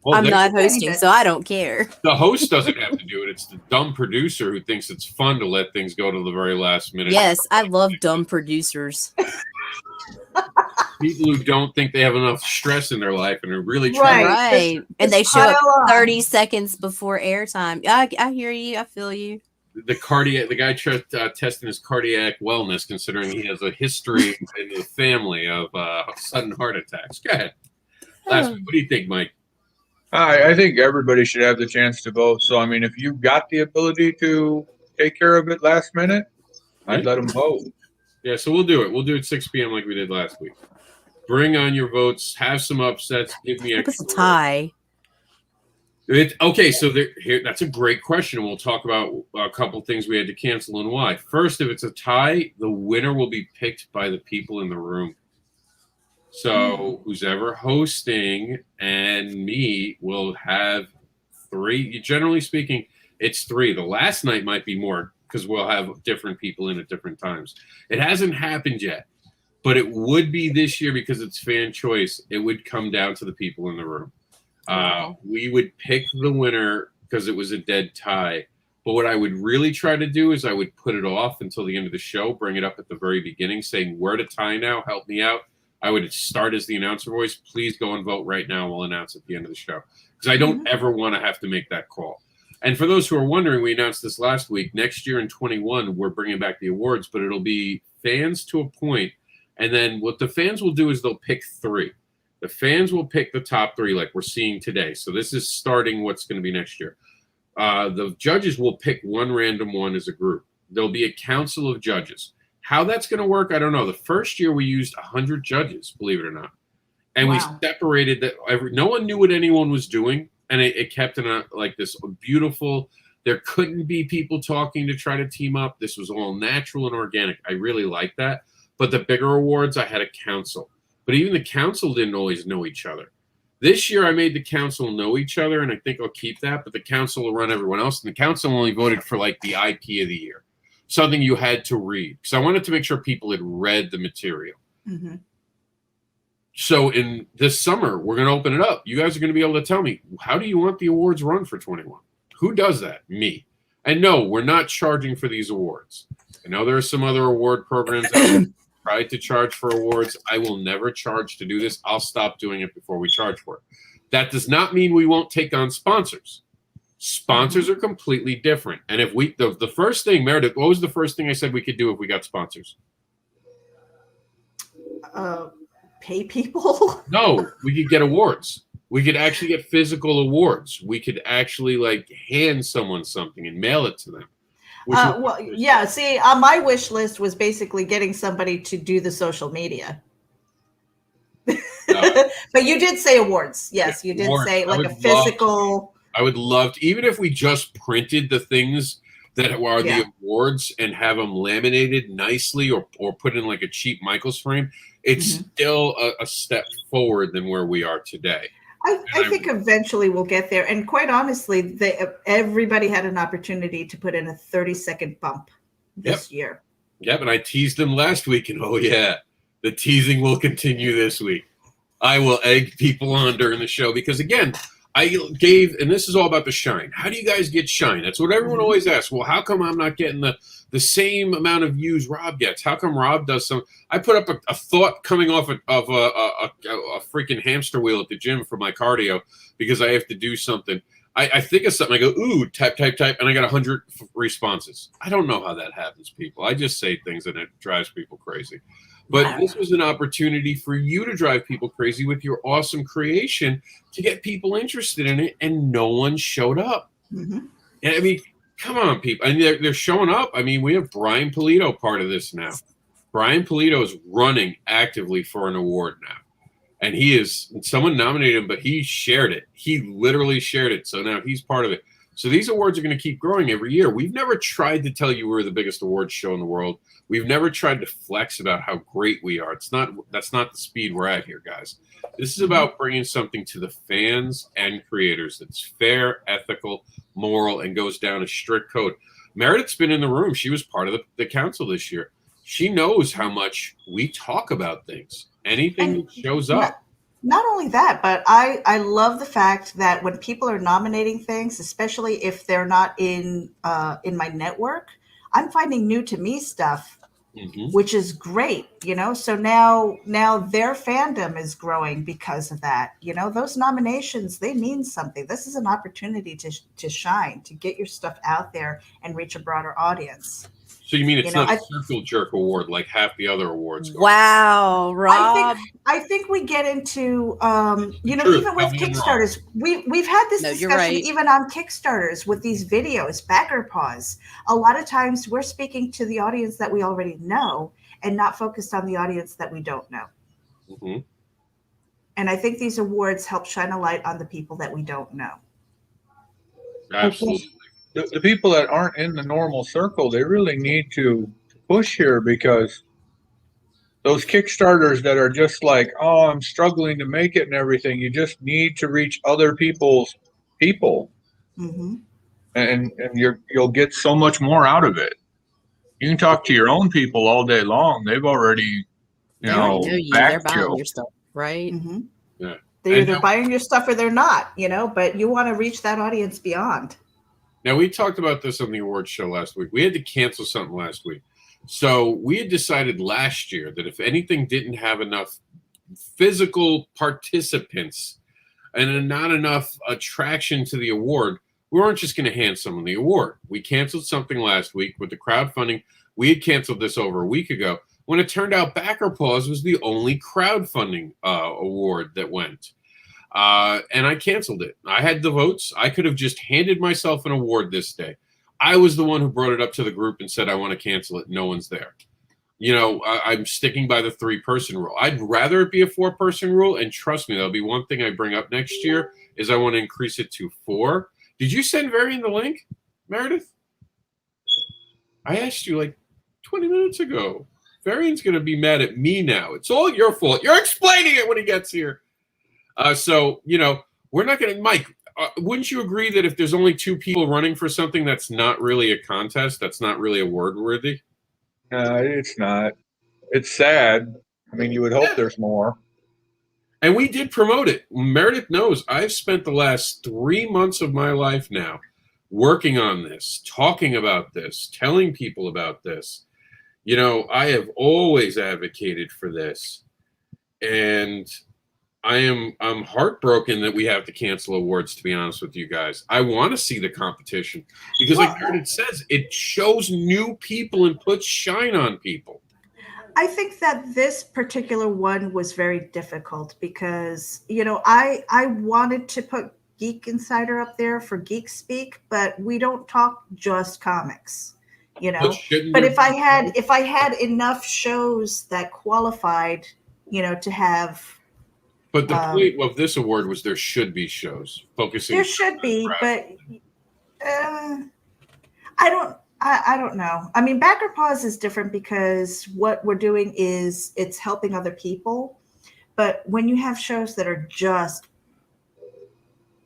Well, I'm not Any hosting, bit. so I don't care. the host doesn't have to do it. It's the dumb producer who thinks it's fun to let things go to the very last minute. Yes, I love dumb producers. People who don't think they have enough stress in their life and are really trying. Right. Right. And they Just show up pile on. 30 seconds before airtime. I hear you. I feel you. The guy testing his cardiac wellness, considering he has a history in the family of sudden heart attacks. Go ahead. Last week, what do you think, Mike? I think everybody should have the chance to vote. So, I mean, if you've got the ability to take care of it last minute, I'd let them vote. Yeah, so we'll do it. We'll do it 6 p.m. like we did last week. Bring on your votes. Have some upsets. Give me It was a extra. tie. Okay, so here, that's a great question. And we'll talk about a couple things we had to cancel and why. First, if it's a tie, the winner will be picked by the people in the room. So who's ever hosting and me will have 3. Generally speaking, it's 3. The last night might be more because we'll have different people in at different times. It hasn't happened yet, but it would be this year because it's fan choice. It would come down to the people in the room. We would pick the winner because it was a dead tie. But what I would really try to do is I would put it off until the end of the show, bring it up at the very beginning, saying, we're to tie now, help me out. I would start as the announcer voice. Please go and vote right now. We'll announce at the end of the show. Because I don't ever want to have to make that call. And for those who are wondering, we announced this last week. Next year in 21, we're bringing back the awards, but it'll be fans to a point. And then what the fans will do is they'll pick 3. The fans will pick the top 3 like we're seeing today. So this is starting what's going to be next year. The judges will pick one random one as a group. There'll be a council of judges. How that's going to work, I don't know. The first year we used 100 judges, believe it or not. And we separated that. No one knew what anyone was doing. And it kept in like this beautiful, there couldn't be people talking to try to team up. This was all natural and organic. I really like that. But the bigger awards, I had a council. But even the council didn't always know each other. This year, I made the council know each other, and I think I'll keep that. But the council will run everyone else, and the council only voted for like the IP of the year, something you had to read. Because I wanted to make sure people had read the material. Mm-hmm. So in this summer, we're going to open it up. You guys are going to be able to tell me, how do you want the awards run for 21? Who does that? Me. And no, we're not charging for these awards. I know there are some other award programs that tried to charge for awards. I will never charge to do this. I'll stop doing it before we charge for it. That does not mean we won't take on sponsors. Sponsors are completely different. And if we, the first thing, Meredith, what was the first thing I said we could do if we got sponsors? Pay people? No, we could get awards. We could actually get physical awards. We could actually like hand someone something and mail it to them. Well, yeah. See, on my wish list was basically getting somebody to do the social media. But you did say awards. Yes, you did say like a physical. I would love to, even if we just printed the things that are the awards and have them laminated nicely or put in like a cheap Michaels frame, it's still a step forward than where we are today. I think eventually we'll get there. And quite honestly, everybody had an opportunity to put in a 30-second bump this year. Yep, and I teased them last week, and oh yeah, the teasing will continue this week. I will egg people on during the show because, again, I gave, and this is all about the shine. How do you guys get shine? That's what everyone always asks. Well, how come I'm not getting the same amount of views Rob gets? How come Rob does some? I put up a thought coming off of a freaking hamster wheel at the gym for my cardio because I have to do something. I think of something. I go, ooh, type, and I got 100 responses. I don't know how that happens, people. I just say things and it drives people crazy. But this was an opportunity for you to drive people crazy with your awesome creation to get people interested in it, and no one showed up. And I mean, come on, people. And they're showing up. I mean, we have Brian Polito part of this now. Brian Polito is running actively for an award now. And someone nominated him, but he shared it. He literally shared it. So now he's part of it. So these awards are going to keep growing every year. We've never tried to tell you we're the biggest awards show in the world. We've never tried to flex about how great we are. That's not the speed we're at here, guys. This is about bringing something to the fans and creators that's fair, ethical, moral, and goes down a strict code. Meredith's been in the room. She was part of the council this year. She knows how much we talk about things. Anything that shows up. Not only that, but I love the fact that when people are nominating things, especially if they're not in my network, I'm finding new to me stuff, which is great, you know. So now their fandom is growing because of that. You know, those nominations, they mean something. This is an opportunity to shine, to get your stuff out there and reach a broader audience. So you mean it's not a circle jerk award like half the other awards? Wow, Rob. I think we get into you know, even with Kickstarters, we've had this discussion even on Kickstarters with these videos, backer pause. A lot of times we're speaking to the audience that we already know and not focused on the audience that we don't know. Mm-hmm. And I think these awards help shine a light on the people that we don't know. Absolutely. The people that aren't in the normal circle, they really need to push here, because those Kickstarters that are just like, oh, I'm struggling to make it and everything, you just need to reach other people's people. Mm-hmm. And you'll get so much more out of it. You can talk to your own people all day long. They've already, they're buying your stuff, right? Mm-hmm. Yeah. They're either buying your stuff or they're not, you know, but you want to reach that audience beyond. Now, we talked about this on the awards show last week. We had to cancel something last week. So we had decided last year that if anything didn't have enough physical participants and not enough attraction to the award, we weren't just going to hand someone the award. We canceled something last week with the crowdfunding. We had canceled this over a week ago when it turned out Backer Pause was the only crowdfunding award that went. And I canceled it. I had the votes. I could have just handed myself an award this day. I was the one who brought it up to the group and said, I want to cancel it. No one's there. You know, I'm sticking by the 3-person rule. I'd rather it be a 4-person rule. And trust me, that'll be one thing I bring up next year is I want to increase it to 4. Did you send Varian the link, Meredith? I asked you like 20 minutes ago. Varian's going to be mad at me now. It's all your fault. You're explaining it when he gets here. So, you know, we're not going to, Mike, wouldn't you agree that if there's only 2 people running for something that's not really a contest, that's not really award worthy? No, it's not. It's sad. I mean, you would hope there's more. And we did promote it. Meredith knows I've spent the last 3 months of my life now working on this, talking about this, telling people about this. You know, I have always advocated for this. And I'm heartbroken that we have to cancel awards, to be honest with you guys. I want to see the competition because, like Meredith says, it shows new people and puts shine on people. I think that this particular one was very difficult because, you know, I wanted to put Geek Insider up there for Geek Speak, but we don't talk just comics, you know. But if I had enough shows that qualified, you know, to have. But the point of this award was there should be shows focusing. There should be, but I don't know. I mean, Backer Pause is different because what we're doing is it's helping other people. But when you have shows that are just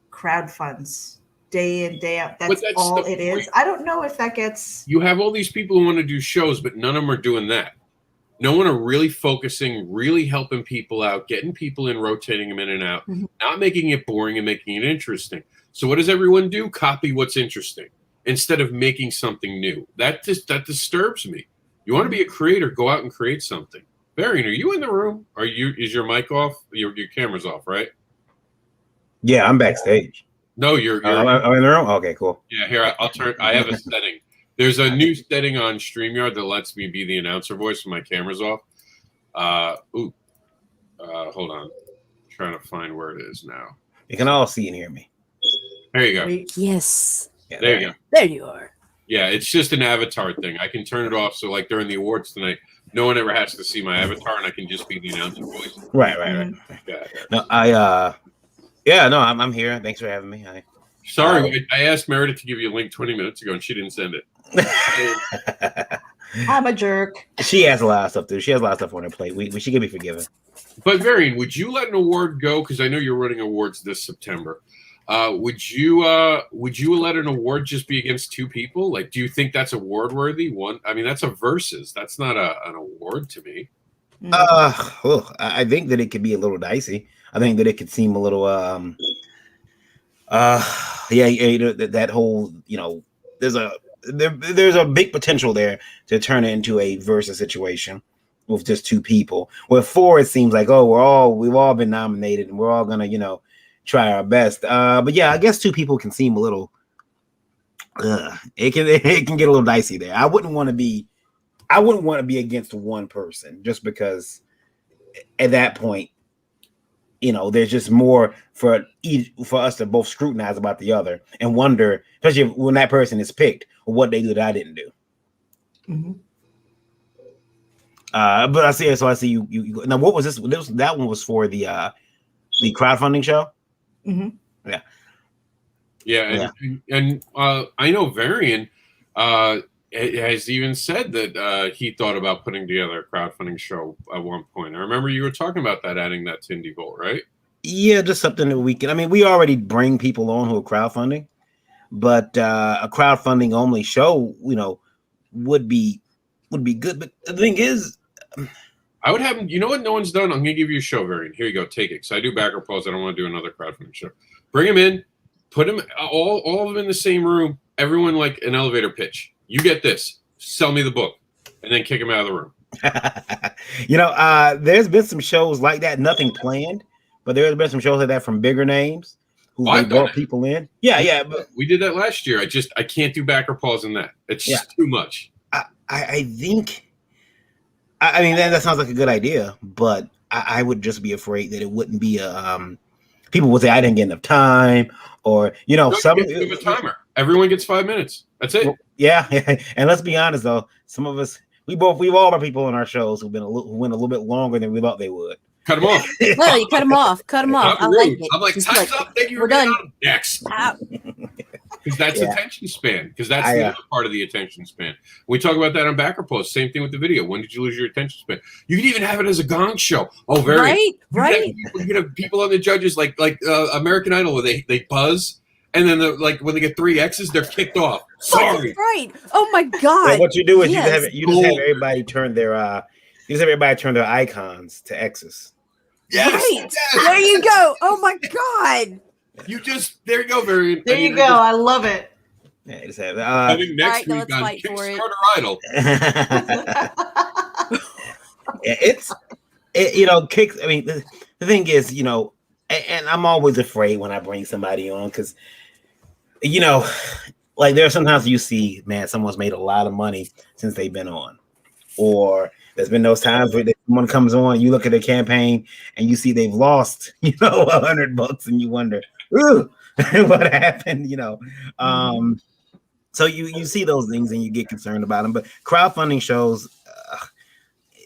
crowd funds day in, day out, that's all it is. I don't know if that gets. You have all these people who want to do shows, but none of them are doing that. No one are really focusing, really helping people out, getting people in, rotating them in and out, not making it boring and making it interesting. So what does everyone do? Copy what's interesting instead of making something new. That disturbs me. You want to be a creator, go out and create something. Varian, are you in the room? Is your mic off? Your camera's off, right? Yeah, I'm backstage. No, you're I'm in the room? Okay, cool. Yeah, here, I'll turn. I have a setting. There's a new setting on StreamYard that lets me be the announcer voice when my camera's off. Hold on. I'm trying to find where it is now. You can all see and hear me. There you go. Yes. Yeah, there you go. There you are. Yeah, it's just an avatar thing. I can turn it off so like during the awards tonight, no one ever has to see my avatar and I can just be the announcer voice. Right. Yeah. No, I'm here. Thanks for having me. Sorry, I asked Meredith to give you a link 20 minutes ago and she didn't send it. I'm a jerk. She has a lot of stuff, dude. She has a lot of stuff on her plate. She can be forgiven. But Varian, would you let an award go? Because I know you're running awards this September. Would you let an award just be against 2 people? Like, do you think that's award worthy? I mean, that's a versus. That's not an award to me. I think that it could be a little dicey. I think that it could seem a little that whole, there's a big potential there to turn it into a versus situation with just two people. With four, it seems like, we've all been nominated and we're all gonna, try our best. But yeah, I guess two people can seem a little it can get a little dicey there. I wouldn't want to be against one person just because at that point, there's just more for us to both scrutinize about the other and wonder, especially when that person is picked, what they do that I didn't do. Mm-hmm. But I see you now. What was this? That one was for the crowdfunding show. Mm-hmm. Yeah, and I know Varian has even said that he thought about putting together a crowdfunding show at one point. I remember you were talking about that, adding that to Indie Vault, right? Yeah, just something that we can. I mean, we already bring people on who are crowdfunding, but a crowdfunding only show, would be good. But the thing is, I would have, you know what no one's done? I'm going to give you a show, Varian. Here you go, take it. Because I do backer polls. I don't want to do another crowdfunding show. Bring them in, put them all of them in the same room. Everyone like an elevator pitch. You get this. Sell me the book, and then kick them out of the room. There's been some shows like that. Nothing planned, but there's been some shows like that from bigger names who brought people in. Yeah. But we did that last year. I can't do backer polls in that. It's just too much. I think. I mean, that sounds like a good idea, but I would just be afraid that it wouldn't be people would say I didn't get enough time, or some give a timer. Everyone gets 5 minutes. That's it. Yeah, and let's be honest though, some of us we've all got people on our shows who went a little bit longer than we thought they would. Cut them off. No, you cut them off. Cut them off. I like it. I'm like, time's up. Thank you. We're done. Next. Because that's attention span. Because that's the other part of the attention span. We talk about that on backer posts. Same thing with the video. When did you lose your attention span? You can even have it as a gong show. Oh, very right. You can have people on the judges like American Idol where they buzz, and then when they get 3 X's, they're kicked off. Sorry. Right. Oh my God. So what you do is you just have everybody turn their icons to X's. Yes. Right. Yes. There you go. Oh my God. There you go, Varian. There you go. I love it. Yeah, just have I think next right, week now on let's fight for it. Kickstarter Idol. Kicks. I mean, the thing is, and I'm always afraid when I bring somebody on because, like there are sometimes you see, man, someone's made a lot of money since they've been on, or there's been those times where someone comes on, you look at their campaign and you see they've lost, $100, and you wonder, ooh, what happened, So you see those things and you get concerned about them. But crowdfunding shows,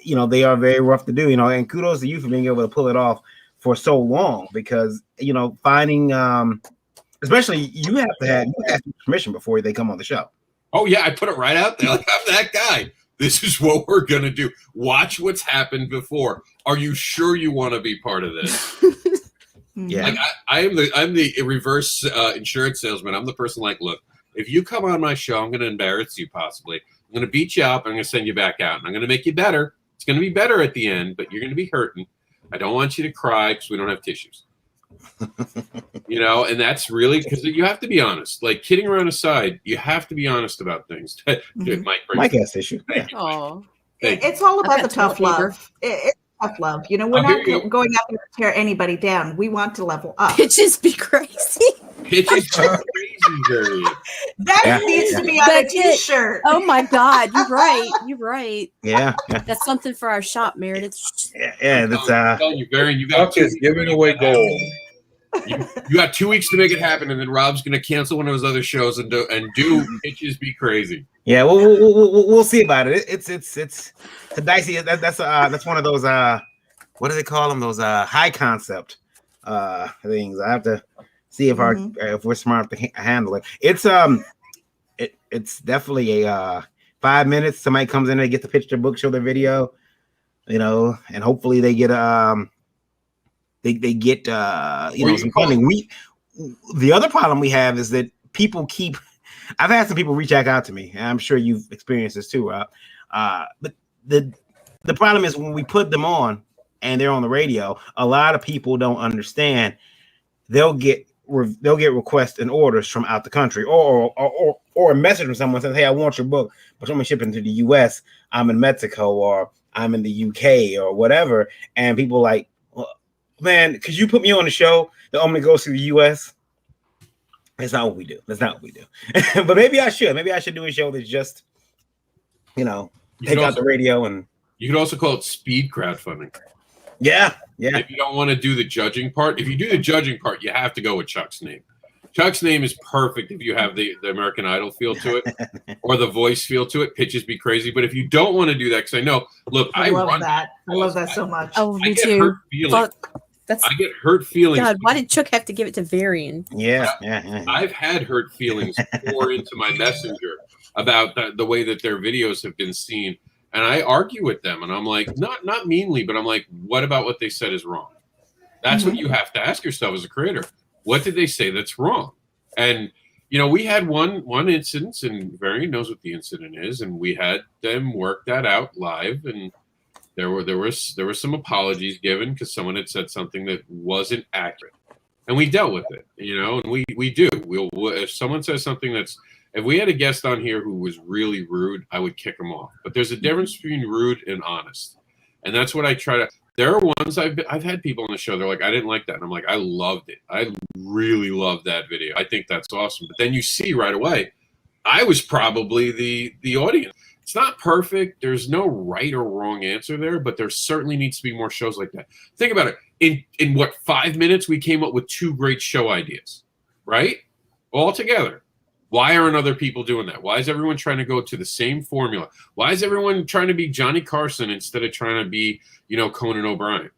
they are very rough to do, and kudos to you for being able to pull it off for so long because, finding, especially you have to have permission before they come on the show. Oh yeah, I put it right out there. Like, I'm that guy. This is what we're going to do. Watch what's happened before. Are you sure you want to be part of this? Yeah. Like I'm the reverse insurance salesman. I'm the person like, look, if you come on my show, I'm going to embarrass you possibly. I'm going to beat you up. I'm going to send you back out. And I'm going to make you better. It's going to be better at the end, but you're going to be hurting. I don't want you to cry because we don't have tissues. And that's really because you have to be honest. Like kidding around aside, you have to be honest about things. Mike has tissue. Oh, it's all about the tough love. It's tough love. We're not going out there to tear anybody down. We want to level up. Pitches be crazy. Pitches crazy, Gary. That needs to be on a T-shirt. Oh my God, you're right. Yeah. That's something for our shop, Meredith. Yeah. That's you, Varian, you got giving away gold. You got 2 weeks to make it happen, and then Rob's going to cancel one of his other shows and do Pitches Be Crazy. Yeah, we'll see about it. It's a dicey. That's one of those what do they call them? Those high concept things. I have to see if if we're smart to handle it. It's definitely a 5 minutes. Somebody comes in, they get to pitch their book, show their video, and hopefully they get they get some funding. The other problem we have is that people keep. I've had some people reach out to me, and I'm sure you've experienced this too, Rob. But the problem is when we put them on, and they're on the radio, a lot of people don't understand. They'll get requests and orders from out the country, or a message from someone says, "Hey, I want your book, but I'm shipping to the U.S. I'm in Mexico, or I'm in the U.K. or whatever." And people like, well, "Man, could you put me on the show that only goes to the U.S.?" That's not what we do. But maybe I should. Maybe I should do a show that's just, take out the radio. And you could also call it speed crowdfunding. Yeah. If you don't want to do the judging part, if you do the judging part, you have to go with Chuck's name. Chuck's name is perfect if you have the American Idol feel to it or the voice feel to it. Pitches be crazy. But if you don't want to do that, because I know, look, I love that. I love that so much. Oh, me get too. hurt feelings. I get hurt feelings. God, why did Chuck have to give it to Varian? Yeah. I've had hurt feelings pour into my messenger about the way that their videos have been seen. And I argue with them, and I'm like, not meanly, but I'm like, what about what they said is wrong? That's what you have to ask yourself as a creator. What did they say that's wrong? And we had one incident, and Varian knows what the incident is, and we had them work that out live, and there were some apologies given because someone had said something that wasn't accurate, and we dealt with it. And we do. We'll if someone says something that's. If we had a guest on here who was really rude, I would kick him off. But there's a difference between rude and honest. And that's what I try to... There are ones I've had people on the show, they're like, I didn't like that. And I'm like, I loved it. I really loved that video. I think that's awesome. But then you see right away, I was probably the audience. It's not perfect. There's no right or wrong answer there, but there certainly needs to be more shows like that. Think about it. In what, 5 minutes, we came up with 2 great show ideas, right? All together. Why aren't other people doing that? Why is everyone trying to go to the same formula? Why is everyone trying to be Johnny Carson instead of trying to be, Conan O'Brien,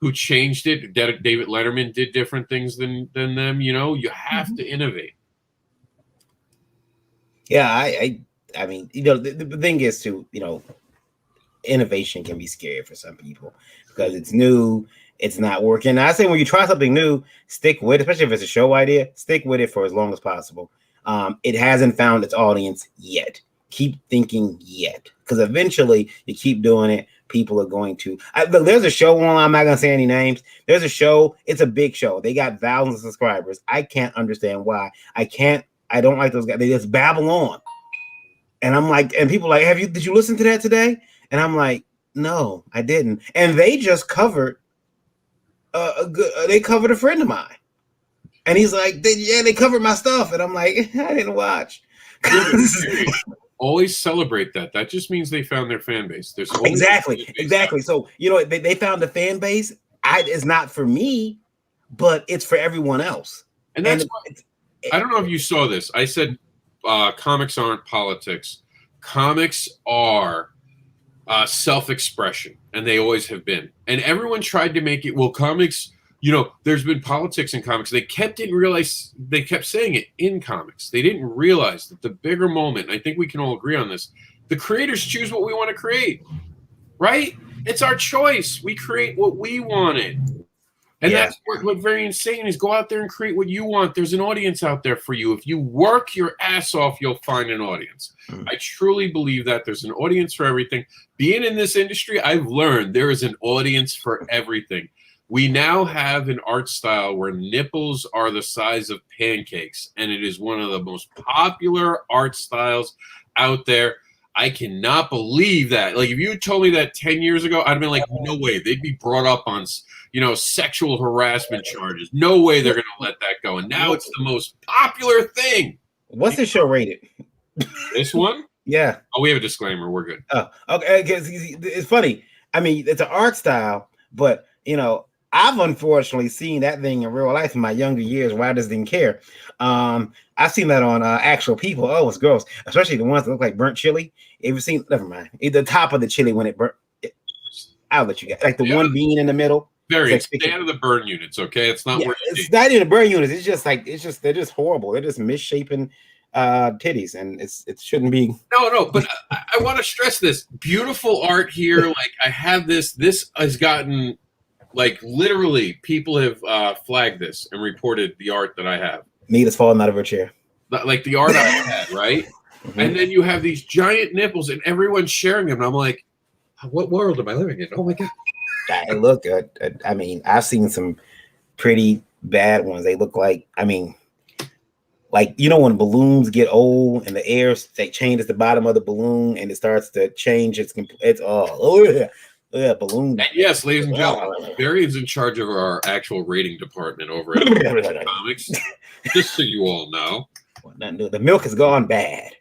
who changed it? David Letterman did different things than them. You have to innovate. Yeah, I mean, the thing is to, innovation can be scary for some people because it's new. It's not working. I say when you try something new, stick with it, especially if it's a show idea, stick with it for as long as possible. It hasn't found its audience yet. Keep thinking yet, because eventually you keep doing it, people are going to. Look, there's a show online. I'm not gonna say any names. There's a show. It's a big show. They got thousands of subscribers. I can't understand why. I don't like those guys. They just babble on, and I'm like, and people are like, did you listen to that today? And I'm like, no, I didn't. And they just covered they covered a friend of mine. And he's like, they covered my stuff. And I'm like, I didn't watch. Always celebrate that. That just means they found their fan base. There's exactly. So, they found the fan base. It's not for me, but it's for everyone else. And that's I don't know if you saw this. I said comics aren't politics. Comics are self-expression, and they always have been. And everyone tried to make it, comics... there's been politics in comics. They kept saying it in comics. They didn't realize that the bigger moment, and I think we can all agree on this, the creators choose what we want to create, right? It's our choice. We create what we wanted. And that's what Varian's saying is go out there and create what you want. There's an audience out there for you. If you work your ass off, you'll find an audience. I truly believe that there's an audience for everything. Being in this industry, I've learned there is an audience for everything. We now have an art style where nipples are the size of pancakes, and it is one of the most popular art styles out there. I cannot believe that. Like, if you told me that 10 years ago, I'd have been like, no way. They'd be brought up on, sexual harassment charges. No way they're going to let that go. And now it's the most popular thing. What's the show rated? This one? Yeah. Oh, we have a disclaimer. We're good. Oh, okay. Because it's funny. I mean, it's an art style, but, I've unfortunately seen that thing in real life in my younger years where I just didn't care. I've seen that on actual people. Oh, it's gross, especially the ones that look like burnt chili. Have you seen? Never mind. The top of the chili when it burnt. I'll let you get like the one bean in the middle. Stay out of the burn units, okay? It's not where it's not in the burn units. It's just they're just horrible. They're just misshapen titties, and it shouldn't be. No, but I want to stress this. Beautiful art here. Like I have this. This has gotten. Like literally, people have flagged this and reported the art that I have. Nita's falling out of her chair. Like the art I had, right? Mm-hmm. And then you have these giant nipples, and everyone's sharing them. And I'm like, what world am I living in? Oh my god! I look at. I mean, I've seen some pretty bad ones. They look like. I mean, like when balloons get old and the air they change at the bottom of the balloon and it starts to change. It's balloon. Yes, ladies and gentlemen, Barry is in charge of our actual rating department over at COMiX. Just so you all know, the milk has gone bad.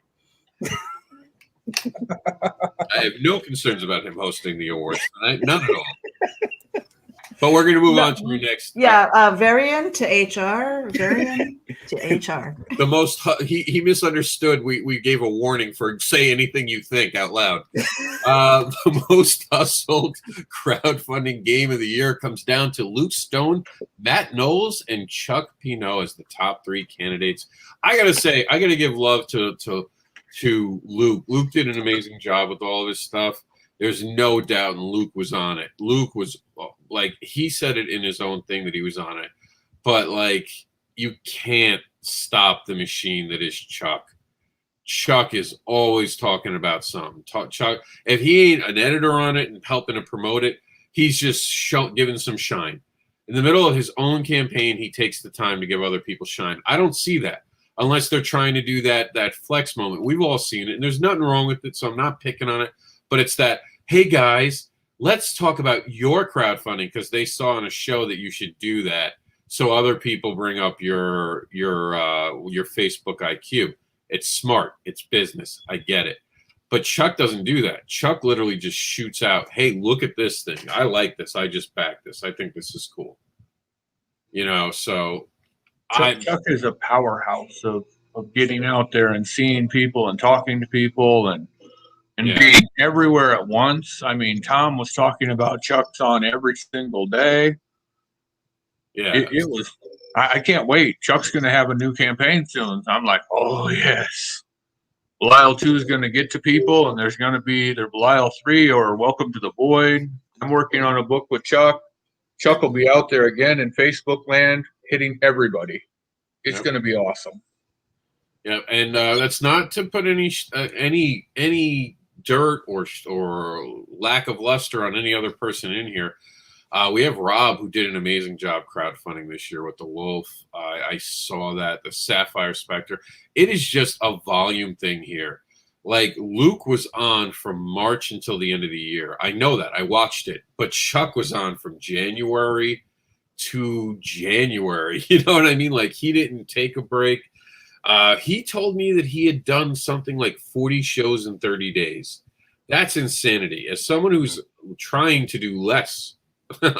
I have no concerns about him hosting the awards tonight, none at all. But we're going to move on to our next. Yeah, Varian to HR. Varian to HR. The most he misunderstood. We gave a warning for say anything you think out loud. The most hustled crowdfunding game of the year comes down to Luke Stone, Matt Knowles, and Chuck Pinot as the top 3 candidates. I gotta say, I gotta give love to Luke. Luke did an amazing job with all of his stuff. There's no doubt, and Luke was on it. Luke was like, he said it in his own thing that he was on it. But like, you can't stop the machine that is Chuck. Chuck is always talking about something. Chuck, if he ain't an editor on it and helping to promote it, he's just giving some shine. In the middle of his own campaign, he takes the time to give other people shine. I don't see that unless they're trying to do that flex moment. We've all seen it, and there's nothing wrong with it, so I'm not picking on it. But it's that, hey guys, let's talk about your crowdfunding because they saw on a show that you should do that. So other people bring up your Facebook IQ. It's smart. It's business. I get it. But Chuck doesn't do that. Chuck literally just shoots out, hey, look at this thing. I like this. I just backed this. I think this is cool. So Chuck is a powerhouse of getting out there and seeing people and talking to people and being everywhere at once. I mean, Tom was talking about Chuck's on every single day. Yeah, it was. I can't wait. Chuck's going to have a new campaign soon. I'm like, oh yes. Belial 2 is going to get to people, and there's going to be either Belial 3 or Welcome to the Void. I'm working on a book with Chuck. Chuck will be out there again in Facebook land, hitting everybody. It's going to be awesome. Yeah, and that's not to put any dirt or lack of luster on any other person in here. We have Rob, who did an amazing job crowdfunding this year with the Wolf. I saw that, the Sapphire Spectre. It is just a volume thing here. Like, Luke was on from March until the end of the year. I know that. I watched it. But Chuck was on from January to January. You know what I mean? Like, he didn't take a break. He told me that he had done something like 40 shows in 30 days. That's insanity. As someone who's trying to do less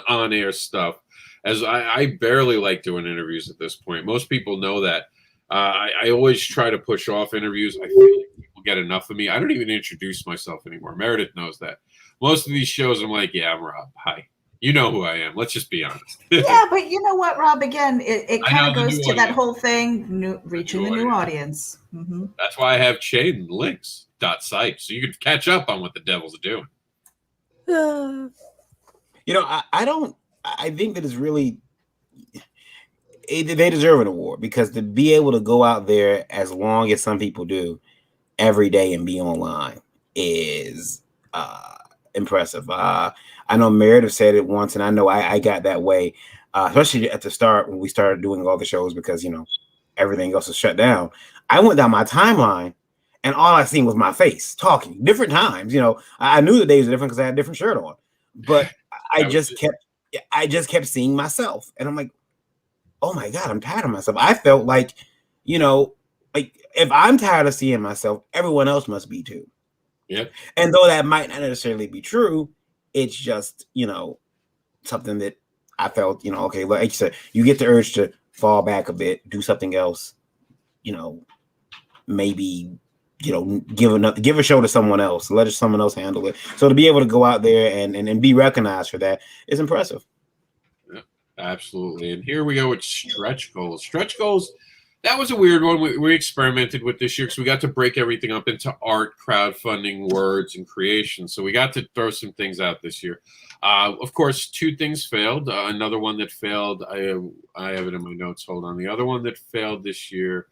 on-air stuff, as I barely like doing interviews at this point. Most people know that. I always try to push off interviews. I feel like people get enough of me. I don't even introduce myself anymore. Meredith knows that. Most of these shows, I'm like, yeah, I'm Rob. Hi. You know who I am. Let's just be honest. Yeah, but you know what, Rob? Again, it kind of goes to that whole thing, reaching the new audience. Mm-hmm. That's why I have chain links .site, so you can catch up on what the devils are doing. I think that it's really, they deserve an award, because to be able to go out there as long as some people do every day and be online is impressive. I know Meredith said it once, and I know I got that way, especially at the start when we started doing all the shows, because, everything else was shut down. I went down my timeline, and all I seen was my face talking different times. I knew the days were different because I had a different shirt on, but I just kept seeing myself, and I'm like, oh my God, I'm tired of myself. I felt like, like if I'm tired of seeing myself, everyone else must be too. Yep. And though that might not necessarily be true, it's just, something that I felt, okay, like you said, you get the urge to fall back a bit, do something else, maybe, give a show to someone else, let someone else handle it. So to be able to go out there and be recognized for that is impressive. Yeah, absolutely. And here we go with stretch goals. Stretch goals, that was a weird one. We experimented with this year because we got to break everything up into art, crowdfunding, words, and creation. So we got to throw some things out this year. Of course, 2 things failed. Another one that failed, I have it in my notes. Hold on. The other one that failed this year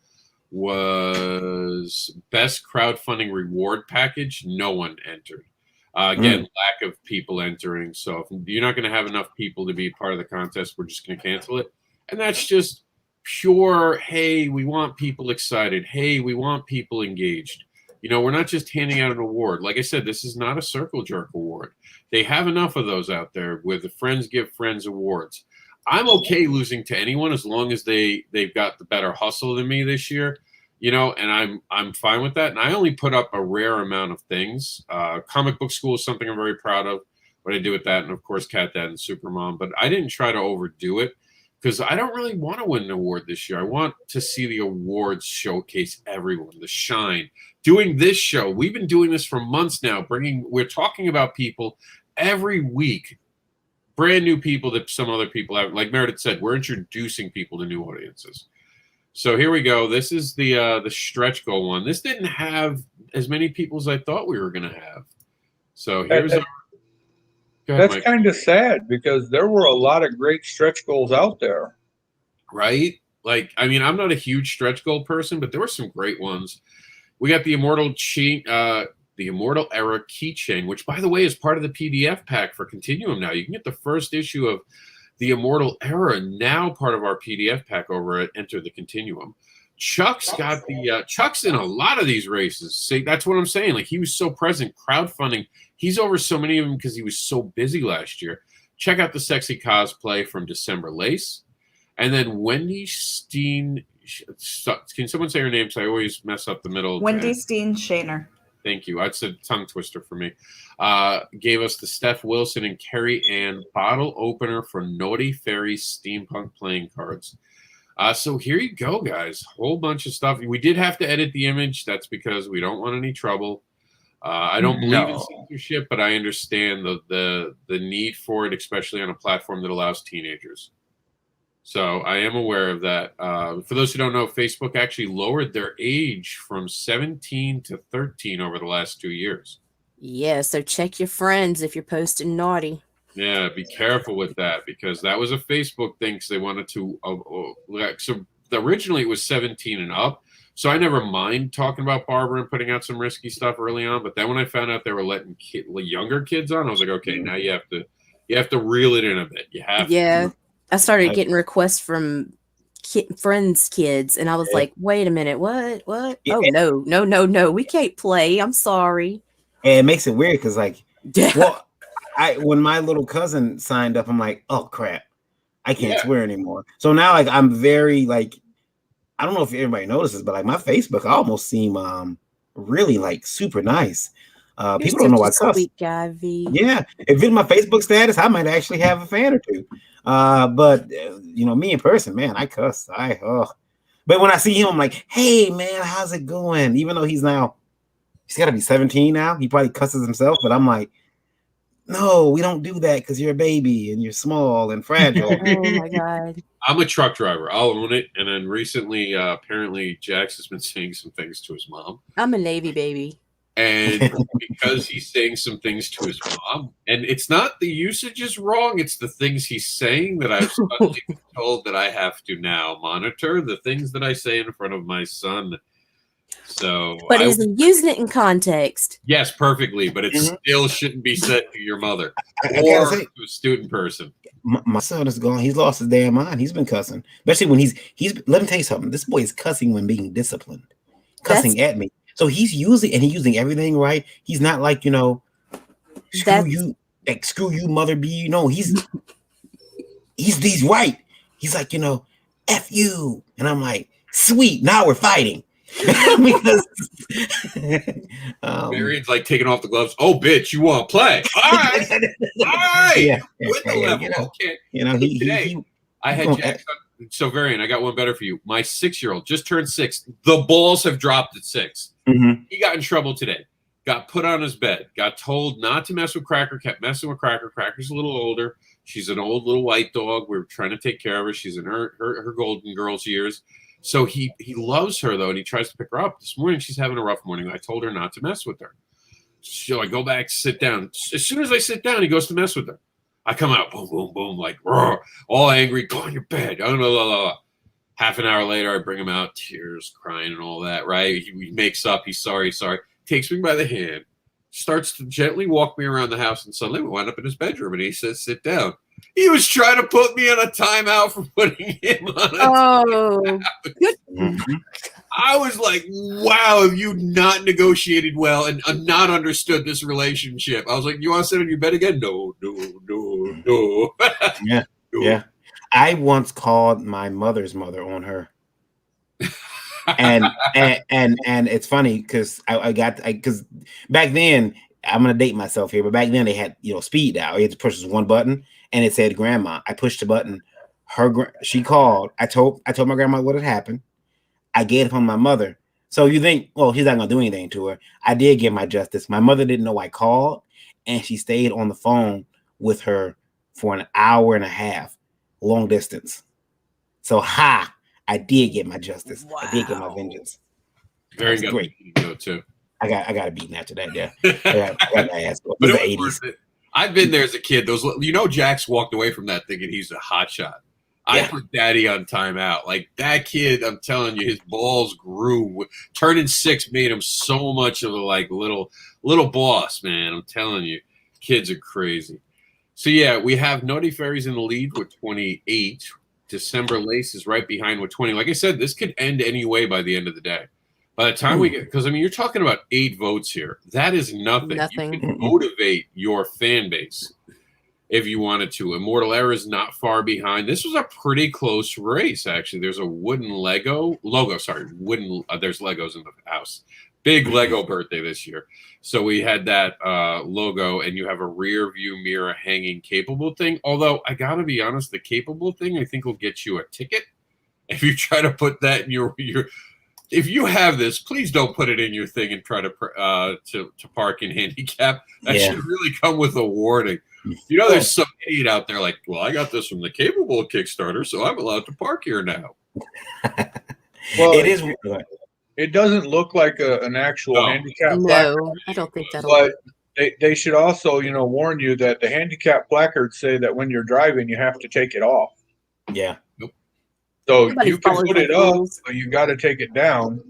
was best crowdfunding reward package. No one entered. Again, lack of people entering. So if you're not going to have enough people to be part of the contest, we're just going to cancel it. And that's just pure, hey, we want people excited. Hey, we want people engaged. You know, we're not just handing out an award. Like I said, this is not a circle jerk award. They have enough of those out there with the Friends Give Friends awards. I'm okay losing to anyone as long as they've got the better hustle than me this year, you know, and I'm fine with that. And I only put up a rare amount of things. Comic book school is something I'm very proud of, what I do with that, and of course Cat Dad and Supermom. But I didn't try to overdo it because I don't really want to win an award this year. I want to see the awards showcase everyone, the shine. Doing this show, we've been doing this for months now. We're talking about people every week. Brand new people that some other people have. Like Meredith said, we're introducing people to new audiences. So here we go. This is the stretch goal one. This didn't have as many people as I thought we were going to have. So here's our... Go ahead, That's Mike. kind of sad because there were a lot of great stretch goals out there. Right? Like, I mean, I'm not a huge stretch goal person, but there were some great ones. We got the Immortal Era keychain, which, by the way, is part of the PDF pack for Continuum now. You can get the first issue of the Immortal Era now part of our PDF pack over at Enter the Continuum. Chuck's got the Chuck's in a lot of these races. See, that's what I'm saying. Like, he was so present. Crowdfunding, he's over so many of them because he was so busy last year. Check out the sexy cosplay from December Lace. And then Wendy Steen. Can someone say her name? Because I always mess up the middle. Wendy Steen Shaner. Thank you. That's a tongue twister for me. Gave us the Steph Wilson and Carrie Ann bottle opener for Naughty Fairy steampunk playing cards. So here you go, guys. Whole bunch of stuff. We did have to edit the image. That's because we don't want any trouble. I don't believe in censorship, but I understand the need for it, especially on a platform that allows teenagers. So I am aware of that. For those who don't know, Facebook actually lowered their age from 17 to 13 over the last 2 years. Yeah, so check your friends if you're posting naughty. Yeah, be careful with that because that was a Facebook thing because they wanted to. So originally it was 17 and up. So I never mind talking about Barbara and putting out some risky stuff early on. But then when I found out they were letting younger kids on, I was like, okay, now you have to reel it in a bit. You have to. I started getting requests from friends' kids, and I was like, wait a minute, what? Yeah. Oh, no, we can't play. I'm sorry. And it makes it weird because, like, well, when my little cousin signed up, I'm like, oh, crap, I can't swear anymore. So now, like, I'm very, like, I don't know if everybody notices, but, like, my Facebook, I almost seem really, like, super nice. People don't know I cuss. Guy, v. Yeah, if it's my Facebook status, I might actually have a fan or two. But you know, me in person, man, I cuss. But when I see him, I'm like, hey, man, how's it going? Even though he's got to be 17 now. He probably cusses himself, but I'm like, no, we don't do that because you're a baby and you're small and fragile. Oh my God. I'm a truck driver. I'll own it. And then recently, apparently, Jax has been saying some things to his mom. I'm a Navy baby. And because he's saying some things to his mom, and it's not the usage is wrong, it's the things he's saying that I've suddenly been told that I have to now monitor the things that I say in front of my son. So, but is he using it in context? Yes, perfectly. But it still shouldn't be said to your mother or to a student person. My son is gone. He's lost his damn mind. He's been cussing, especially when he's. Let me tell you something. This boy is cussing when being disciplined, cussing at me. So he's using everything right. He's not like, you know, screw you, mother be. You know, he's right. He's like, you know, F you. And I'm like, sweet, now we're fighting. Because Marion's like taking off the gloves. Oh, bitch, you want to play? All right. All right. Yeah. With the level. You know, okay. You know, I had Jackson. So, Varian, I got one better for you. My 6-year-old just turned 6. The balls have dropped at 6. Mm-hmm. He got in trouble today. Got put on his bed. Got told not to mess with Cracker. Kept messing with Cracker. Cracker's a little older. She's an old little white dog. We're trying to take care of her. She's in her golden girls years. So he loves her, though, and he tries to pick her up. This morning, she's having a rough morning. I told her not to mess with her. So I go back, sit down. As soon as I sit down, he goes to mess with her. I come out, boom, boom, boom, like, roar, all angry, go on your bed. I don't know, Half an hour later, I bring him out, tears, crying and all that, right? He makes up, he's sorry. Takes me by the hand, starts to gently walk me around the house, and suddenly we wound up in his bedroom, and he says, "Sit down." He was trying to put me on a timeout for putting him on a Oh, good. Mhm. I was like, wow, have you not negotiated well and not understood this relationship? I was like, you want to sit on your bed again? No. Yeah. No. Yeah. I once called my mother's mother on her. and it's funny because because back then, I'm gonna date myself here, but back then they had speed dial. You had to push this one button and it said grandma. I pushed the button. She called. I told my grandma what had happened. I gave it from my mother. So you think, well, he's not gonna do anything to her. I did give my justice. My mother didn't know I called, and she stayed on the phone with her for an hour and a half, long distance. So I did get my justice. Wow. I did get my vengeance. Very great. Too. I got a beating after that. Yeah, I got my ass. But it was worth it. I've been there as a kid. Jax walked away from that thinking he's a hot shot. I put Daddy on timeout. Like that kid, I'm telling you, his balls grew. Turning 6 made him so much of a little boss, man. I'm telling you, kids are crazy. So yeah, we have Naughty Fairies in the lead with 28. December Lace is right behind with 20. Like I said, this could end any way by the end of the day. By the time we get, because you're talking about 8 votes here. That is nothing. You can motivate your fan base if you wanted to. Immortal Era is not far behind. This was a pretty close race, actually. There's a wooden logo. There's Legos in the house. Big Lego birthday this year. So we had that logo, and you have a rear view mirror hanging capable thing. Although I gotta be honest, the capable thing I think will get you a ticket. If you try to put that in your if you have this, please don't put it in your thing and try to park in handicap. That should really come with a warning. There's some idiot out there like, well, I got this from the capable Kickstarter, so I'm allowed to park here now. Well, it is. It doesn't look like an actual handicap placard. No, I don't think that'll. But they should also, warn you that the handicap placards say that when you're driving, you have to take it off. Yeah. So Everybody you can put it up, rules. but you got to take it down.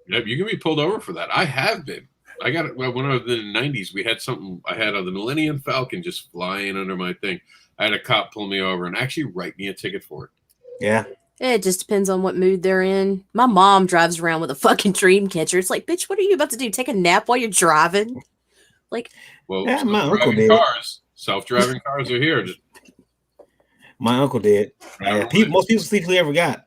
Yep, you can be pulled over for that. I have been. I got it when I was in the 90s. We had something. I had the Millennium Falcon just flying under my thing. I had a cop pull me over and actually write me a ticket for it. Yeah. It just depends on what mood they're in. My mom drives around with a fucking dream catcher. It's like, bitch, what are you about to do? Take a nap while you're driving? Like, well, yeah, my uncle self-driving did. Self-driving cars are here. My uncle did. Most people sleep till they ever got.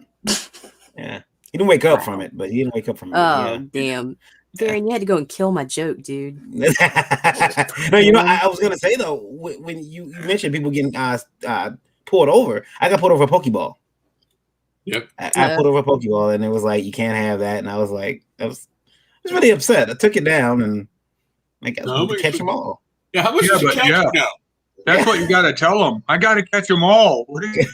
Yeah. He didn't wake up from it, but he didn't wake up from it. Oh, damn. Darren, you had to go and kill my joke, dude. No, I was going to say, though, when you mentioned people getting pulled over, I got pulled over a Pokeball. Yep. I pulled over a Pokeball, and it was like, you can't have that. And I was like, I was really upset. I took it down, and I got to catch them all. Yeah, how much did you catch now? That's what you got to tell them. I got to catch them all. What are you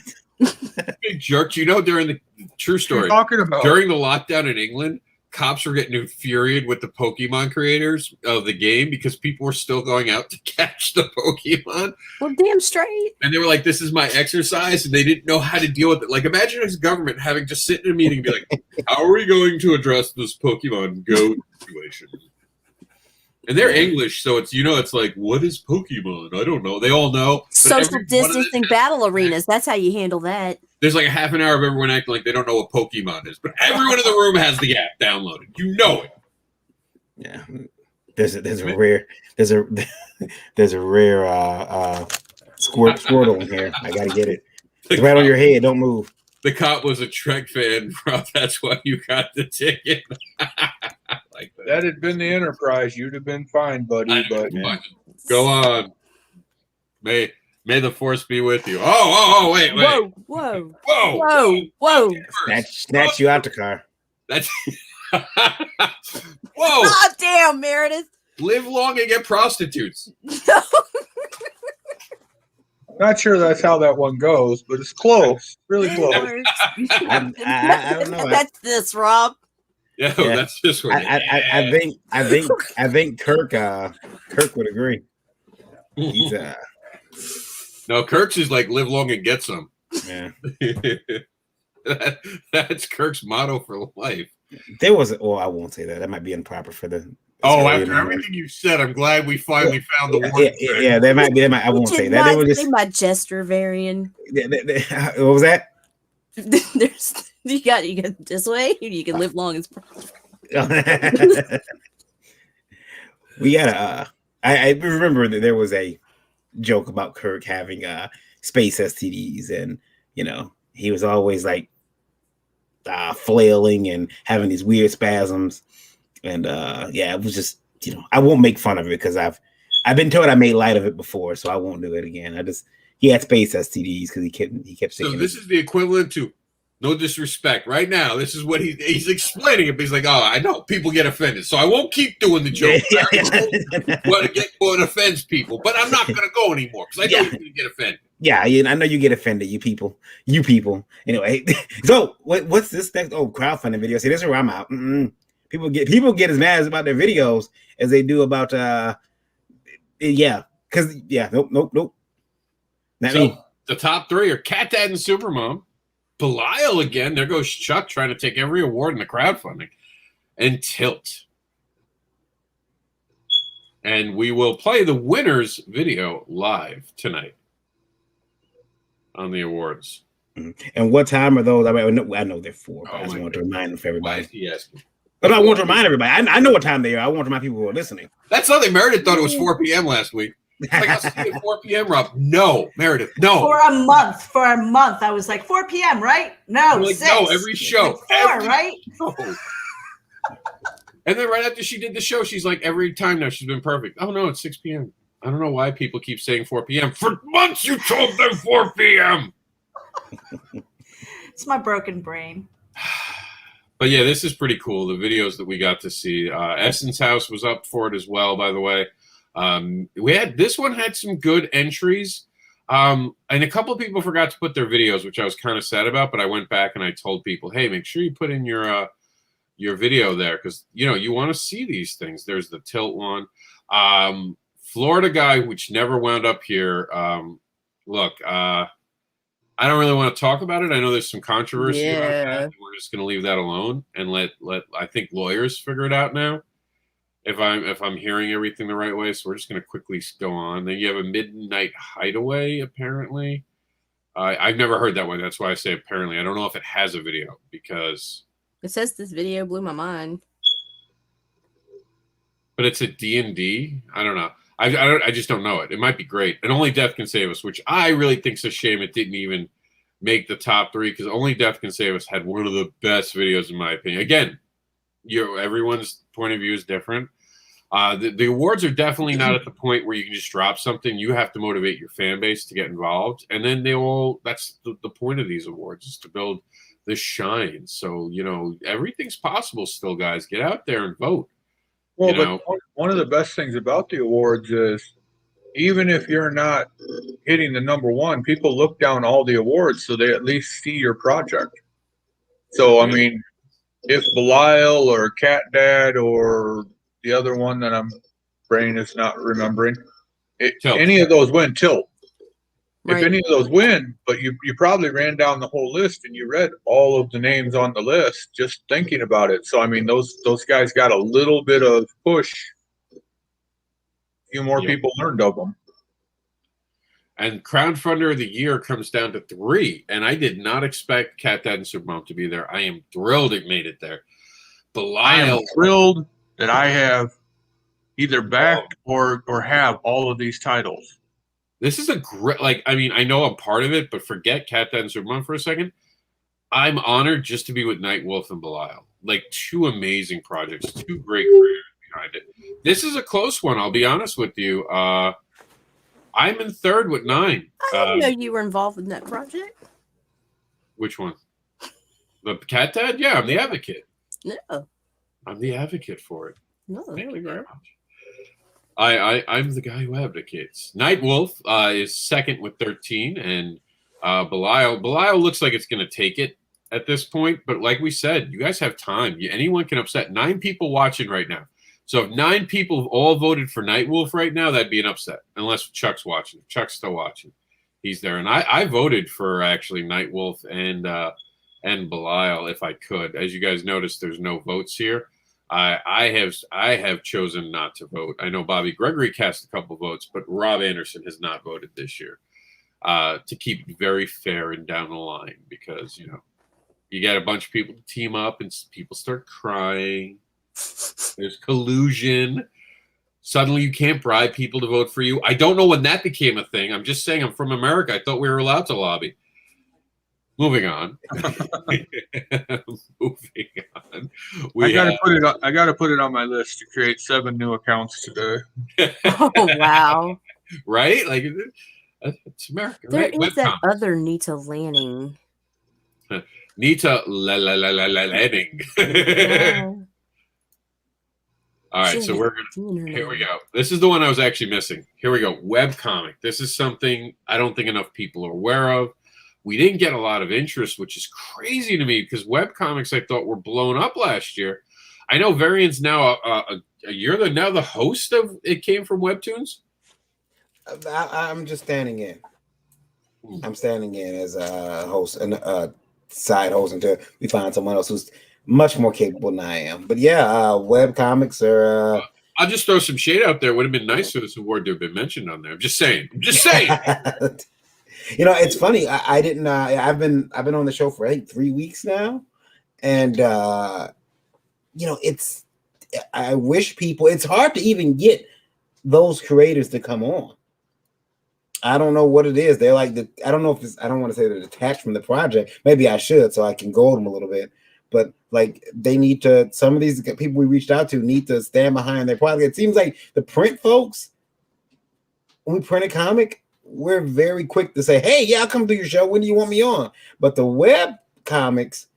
big jerk? During the true story, talking about? During the lockdown in England, cops were getting infuriated with the Pokemon creators of the game because people were still going out to catch the Pokemon. Well, damn straight. And they were like, this is my exercise, and they didn't know how to deal with it. Like, imagine as government having to sit in a meeting and be like, how are we going to address this Pokemon Go situation? And they're English, so it's like, what is Pokemon? I don't know. They all know. Social distancing battle arenas. That's how you handle that. There's like a half an hour of everyone acting like they don't know what Pokemon is, but everyone in the room has the app downloaded. You know it. Yeah. There's a rare Squirtle in here. I gotta get it. It's right on your head. Don't move. The cop was a Trek fan, bro. That's why you got the ticket. Like that had been the Enterprise, you'd have been fine, buddy. But go on. May the force be with you. Oh, wait. Whoa. Snatch you out the car. That's whoa. Oh, damn, Meredith. Live long and get prostitutes. Not sure that's how that one goes, but it's close. Really close. I don't know. That's this, Rob. Yeah, that's this one. I think Kirk would agree. He's no, Kirk's is like live long and get some. Yeah. That's Kirk's motto for life. There was I won't say that. That might be improper for the Oh, really after annoying. everything you said, I'm glad we finally found the word. Yeah, they might. I won't say that. They were just my Jester variant. what was that? There's you got this way. You can live long as. We got I remember that there was a joke about Kirk having space STDs, and he was always like flailing and having these weird spasms, and it was just I won't make fun of it because I've been told I made light of it before, so I won't do it again. He had space STDs because he kept So sticking. this is the equivalent to, no disrespect, right now. This is what he's explaining it. But he's like, oh, I know people get offended, so I won't keep doing the joke. What offends people, but I'm not going to go anymore because I know you're going to get offended. Yeah, I know you get offended, you people. Anyway, so what's this next? Oh, crowdfunding video. See, this is where I'm out. People get as mad about their videos as they do about nope. So the top three are Cat Dad and Supermom, Belial again. There goes Chuck trying to take every award in the crowdfunding, and Tilt. And we will play the winner's video live tonight on the awards. And what time are those? I know they're 4, but I just want to remind them for everybody. Why is he asking? But I want to remind everybody. I know what time they are. I want to remind people who are listening. That's something Meredith thought it was 4 p.m. last week. It's like, I'll see you at 4 p.m., Rob. No, Meredith, no. For a month. I was like, 4 p.m., right? No, like, 6. no, every show. Like 4, right? Show. And then right after she did the show, she's like, every time now she's been perfect. Oh, no, it's 6 p.m. I don't know why people keep saying 4 p.m. For months you told them 4 p.m. It's my broken brain. But yeah, this is pretty cool. The videos that we got to see. Essence House was up for it as well, by the way. This one had some good entries. And a couple of people forgot to put their videos, which I was kind of sad about, but I went back and I told people, hey, make sure you put in your video there because you want to see these things. There's the Tilt one. Florida guy, which never wound up here. Look, I don't really want to talk about it. I know there's some controversy about that. We're just going to leave that alone and let I think lawyers figure it out now. If I'm hearing everything the right way, so we're just going to quickly go on. Then you have a Midnight Hideaway. Apparently, I've never heard that one. That's why I say apparently. I don't know if it has a video because it says this video blew my mind. But it's a D&D. I don't know. I just don't know it. It might be great. And Only Death Can Save Us, which I really think is a shame it didn't even make the top 3 because Only Death Can Save Us had one of the best videos in my opinion. Again, everyone's point of view is different. The awards are definitely not at the point where you can just drop something. You have to motivate your fan base to get involved. And then that's the point of these awards is to build the shine. So, everything's possible still, guys. Get out there and vote. Well, but one of the best things about the awards is even if you're not hitting the number 1, people look down all the awards so they at least see your project. So, I mean, if Belial or Cat Dad or the other one that I'm brain is not remembering, any of those win, Tilt. Right. If any of those win, but you probably ran down the whole list and you read all of the names on the list just thinking about it. So I mean, those guys got a little bit of push. A few more people learned of them. And Crowdfunder of the Year comes down to 3, and I did not expect Cat Dad and Supermom to be there. I am thrilled it made it there. Belial, I am thrilled that I have either backed or have all of these titles. This is a great, I know I'm part of it, but forget Cat Dad and Supermom for a second. I'm honored just to be with Night Wolf and Belial. 2 amazing projects, 2 great creators behind it. This is a close one, I'll be honest with you. I'm in 3rd with 9. I didn't know you were involved in that project. Which one? The Cat Dad? Yeah, I'm the advocate. No. I'm the advocate for it. No, there we go. I'm the guy who advocates. Night Wolf is 2nd with 13, and Belial looks like it's going to take it at this point. But like we said, you guys have time. Anyone can upset. 9 people watching right now. So if 9 people all voted for Night Wolf right now, that'd be an upset. Unless Chuck's watching. Chuck's still watching. He's there, and I voted for actually Night Wolf and Belial if I could. As you guys noticed, there's no votes here. I have chosen not to vote. I know Bobby Gregory cast a couple votes, but Rob Anderson has not voted this year to keep it very fair and down the line, because you got a bunch of people to team up and people start crying. There's collusion. Suddenly you can't bribe people to vote for you. I don't know when that became a thing. I'm just saying, I'm from America. I thought we were allowed to lobby. Moving on. Moving on. I gotta put it on my list to create 7 new accounts today. Oh wow! Right? Like it's America. There right? is that other Nita Lanning. Nita Lanning. Yeah. All right, so here we go. This is the one I was actually missing. Here we go. Webcomic. This is something I don't think enough people are aware of. We didn't get a lot of interest, which is crazy to me, because webcomics I thought were blown up last year. I know Variant's now you're now the host of It Came From Webtoons. I'm just standing in. I'm standing in as a host and side host until we find someone else who's much more capable than I am. But yeah, web comics are. I'll just throw some shade out there. It would have been nice for this award to have been mentioned on there. I'm just saying. It's funny. I didn't. I've been on the show for I think 3 weeks now, and it's. I wish people. It's hard to even get those creators to come on. I don't know what it is. They're like I don't know if it's. I don't want to say they're detached from the project. Maybe I should, so I can goad them a little bit. But like they need to. Some of these people we reached out to need to stand behind their project. It seems like the print folks, when we print a comic, we're very quick to say, "Hey, yeah, I'll come do your show. When do you want me on?" But the web comics,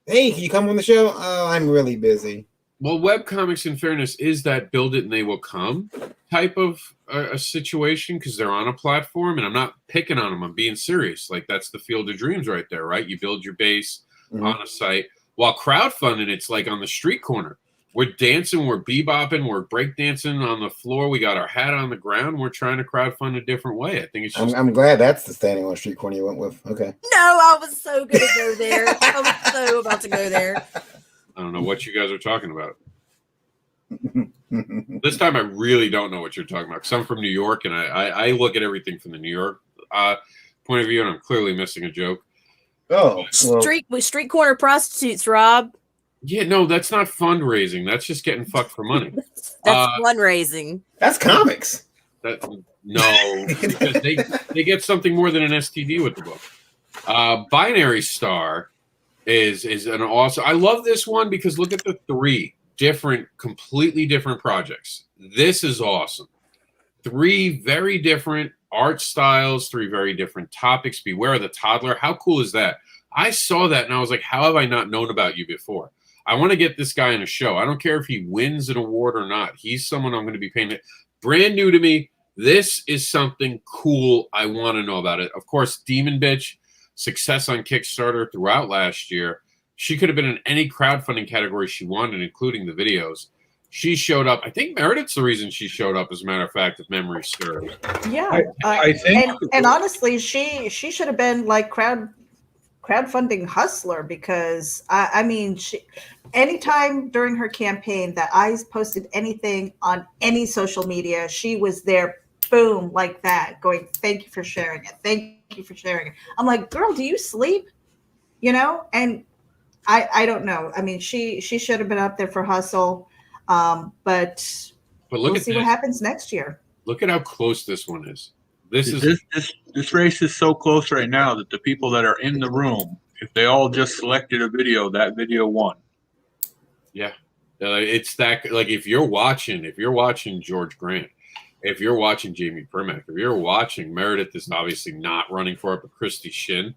"Hey, can you come on the show?" "Oh, I'm really busy." Well, webcomics, in fairness, is that build it and they will come type of a situation, because they're on a platform, and I'm not picking on them. I'm being serious. Like, that's the field of dreams right there, right? You build your base on a site. While crowdfunding, it's like on the street corner. We're dancing, we're bebopping, we're breakdancing on the floor. We got our hat on the ground. We're trying to crowdfund a different way. I think it's just. I'm glad that's the standing on the street corner you went with. Okay. No, I was so going to go there. I was so about to go there. I don't know what you guys are talking about. This time I really don't know what you're talking about, because I'm from New York, and I look at everything from the New York point of view, and I'm clearly missing a joke. Oh, well. Street corner prostitutes, Rob. Yeah, no, that's not fundraising. That's just getting fucked for money. That's fundraising. That's comics. No, because they get something more than an STD with the book. Binary Star is an awesome. I love this one because look at the 3 completely different projects. This is awesome. 3 very different art styles, 3 very different topics. Beware of the Toddler. How cool is that? I saw that and I was like, how have I not known about you before? I want to get this guy in a show. I don't care if he wins an award or not. He's someone I'm going to be paying. Brand new to me. This is something cool. I want to know about it. Of course, Demon Bitch, success on Kickstarter throughout last year. She could have been in any crowdfunding category she wanted, including the videos. She showed up. I think Meredith's the reason she showed up, as a matter of fact, if memory serves. Yeah. I think, and honestly, she should have been like crowdfunding hustler, because I mean, anytime during her campaign that I posted anything on any social media, she was there, boom, like that, going, "Thank you for sharing it. Thank you for sharing it." I'm like, girl, do you sleep? And I don't know. I mean, she should have been up there for hustle, but look, we'll see what happens next year. Look at how close this one is. This race is so close right now that the people that are in the room, if they all just selected a video, that video won. Yeah, it's that. Like, if you're watching George Grant, if you're watching Jamie Primack, if you're watching Meredith is obviously not running for it, but Christy Shin,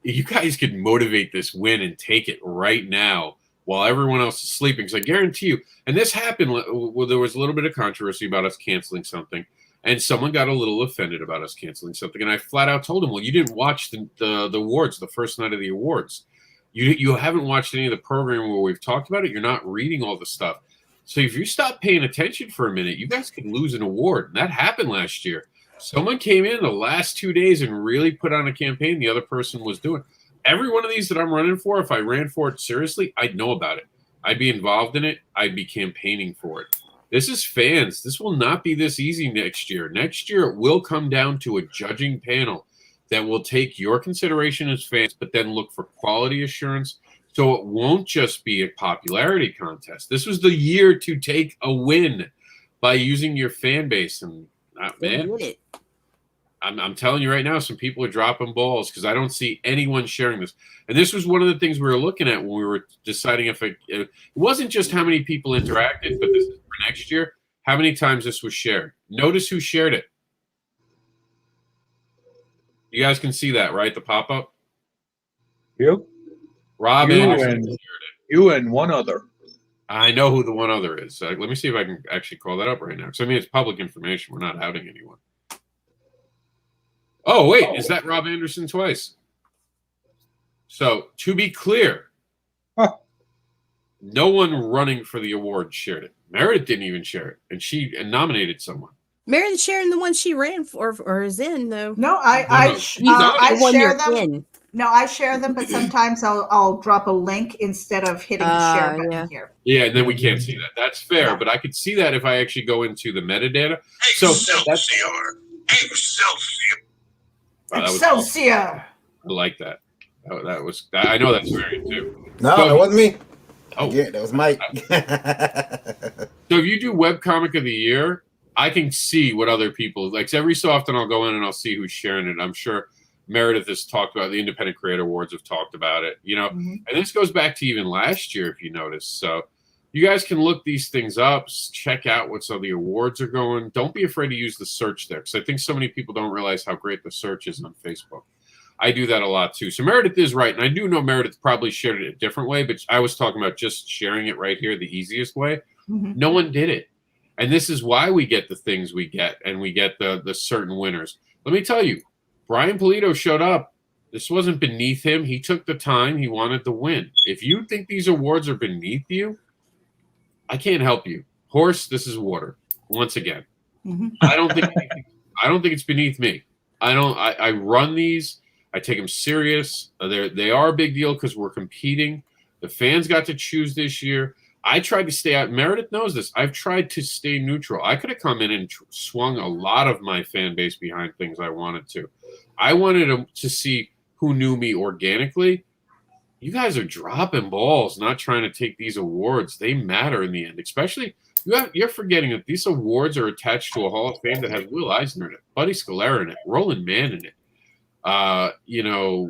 you guys could motivate this win and take it right now while everyone else is sleeping. Because I guarantee you, and this happened, well, there was a little bit of controversy about us canceling something, and someone got a little offended about us canceling something, and I flat out told him, well, you didn't watch the awards, the first night of the awards. You haven't watched any of the program where we've talked about it. You're not reading all the stuff. So if you stop paying attention for a minute, you guys could lose an award. And that happened last year. Someone came in the last 2 days and really put on a campaign the other person was doing. Every one of these that I'm running for, if I ran for it seriously, I'd know about it. I'd be involved in it. I'd be campaigning for it. This is fans. This will not be this easy next year. Next year, it will come down to a judging panel that will take your consideration as fans, but then look for quality assurance. So it won't just be a popularity contest. This was the year to take a win by using your fan base. And man, I'm telling you right now, some people are dropping balls because I don't see anyone sharing this. And this was one of the things we were looking at when we were deciding if it wasn't just how many people interacted, but this is for next year, how many times this was shared. Notice who shared it. You guys can see that, right? The pop-up? Yep. Rob Anderson shared it. You and one other. I know who the one other is. Let me see if I can actually call that up right now. Because, I mean, it's public information. We're not outing anyone. Oh, wait. Is that Rob Anderson twice? So, to be clear, no one running for the award shared it. Meredith didn't even share it. And she nominated someone. Meredith sharing the one she ran for or is in, though. No, I share them. In. No, I share them, but sometimes I'll drop a link instead of hitting the share button here. Yeah, and then we can't see that. That's fair, but I could see that if I actually go into the metadata. Excelsior. I like that. That was. I know that's very too. No, that wasn't me. Oh, yeah, that was Mike. So if you do webcomic of the year, I can see what other people like. Every so often, I'll go in and I'll see who's sharing it. I'm sure Meredith has talked about the Independent Creator Awards have talked about it, and this goes back to even last year, if you notice. So you guys can look these things up, check out what some of the awards are going. Don't be afraid to use the search there, because I think so many people don't realize how great the search is on Facebook. I do that a lot too. So Meredith is right, and I do know Meredith probably shared it a different way, but I was talking about just sharing it right here, the easiest way. No one did it. And this is why we get the things we get, and we get the certain winners. Let me tell you, Brian Polito showed up. This wasn't beneath him. He took the time. He wanted to win. If you think these awards are beneath you, I can't help you. Horse, this is water. Once again, I don't think it's beneath me. I run these. I take them serious. They are a big deal because we're competing. The fans got to choose this year. I tried to stay out. Meredith knows this. I've tried to stay neutral. I could have come in and swung a lot of my fan base behind things I wanted to. I wanted to see who knew me organically. You guys are dropping balls, not trying to take these awards. They matter in the end, especially you're forgetting that these awards are attached to a Hall of Fame that has Will Eisner in it, Buddy Scalera in it, Roland Mann in it.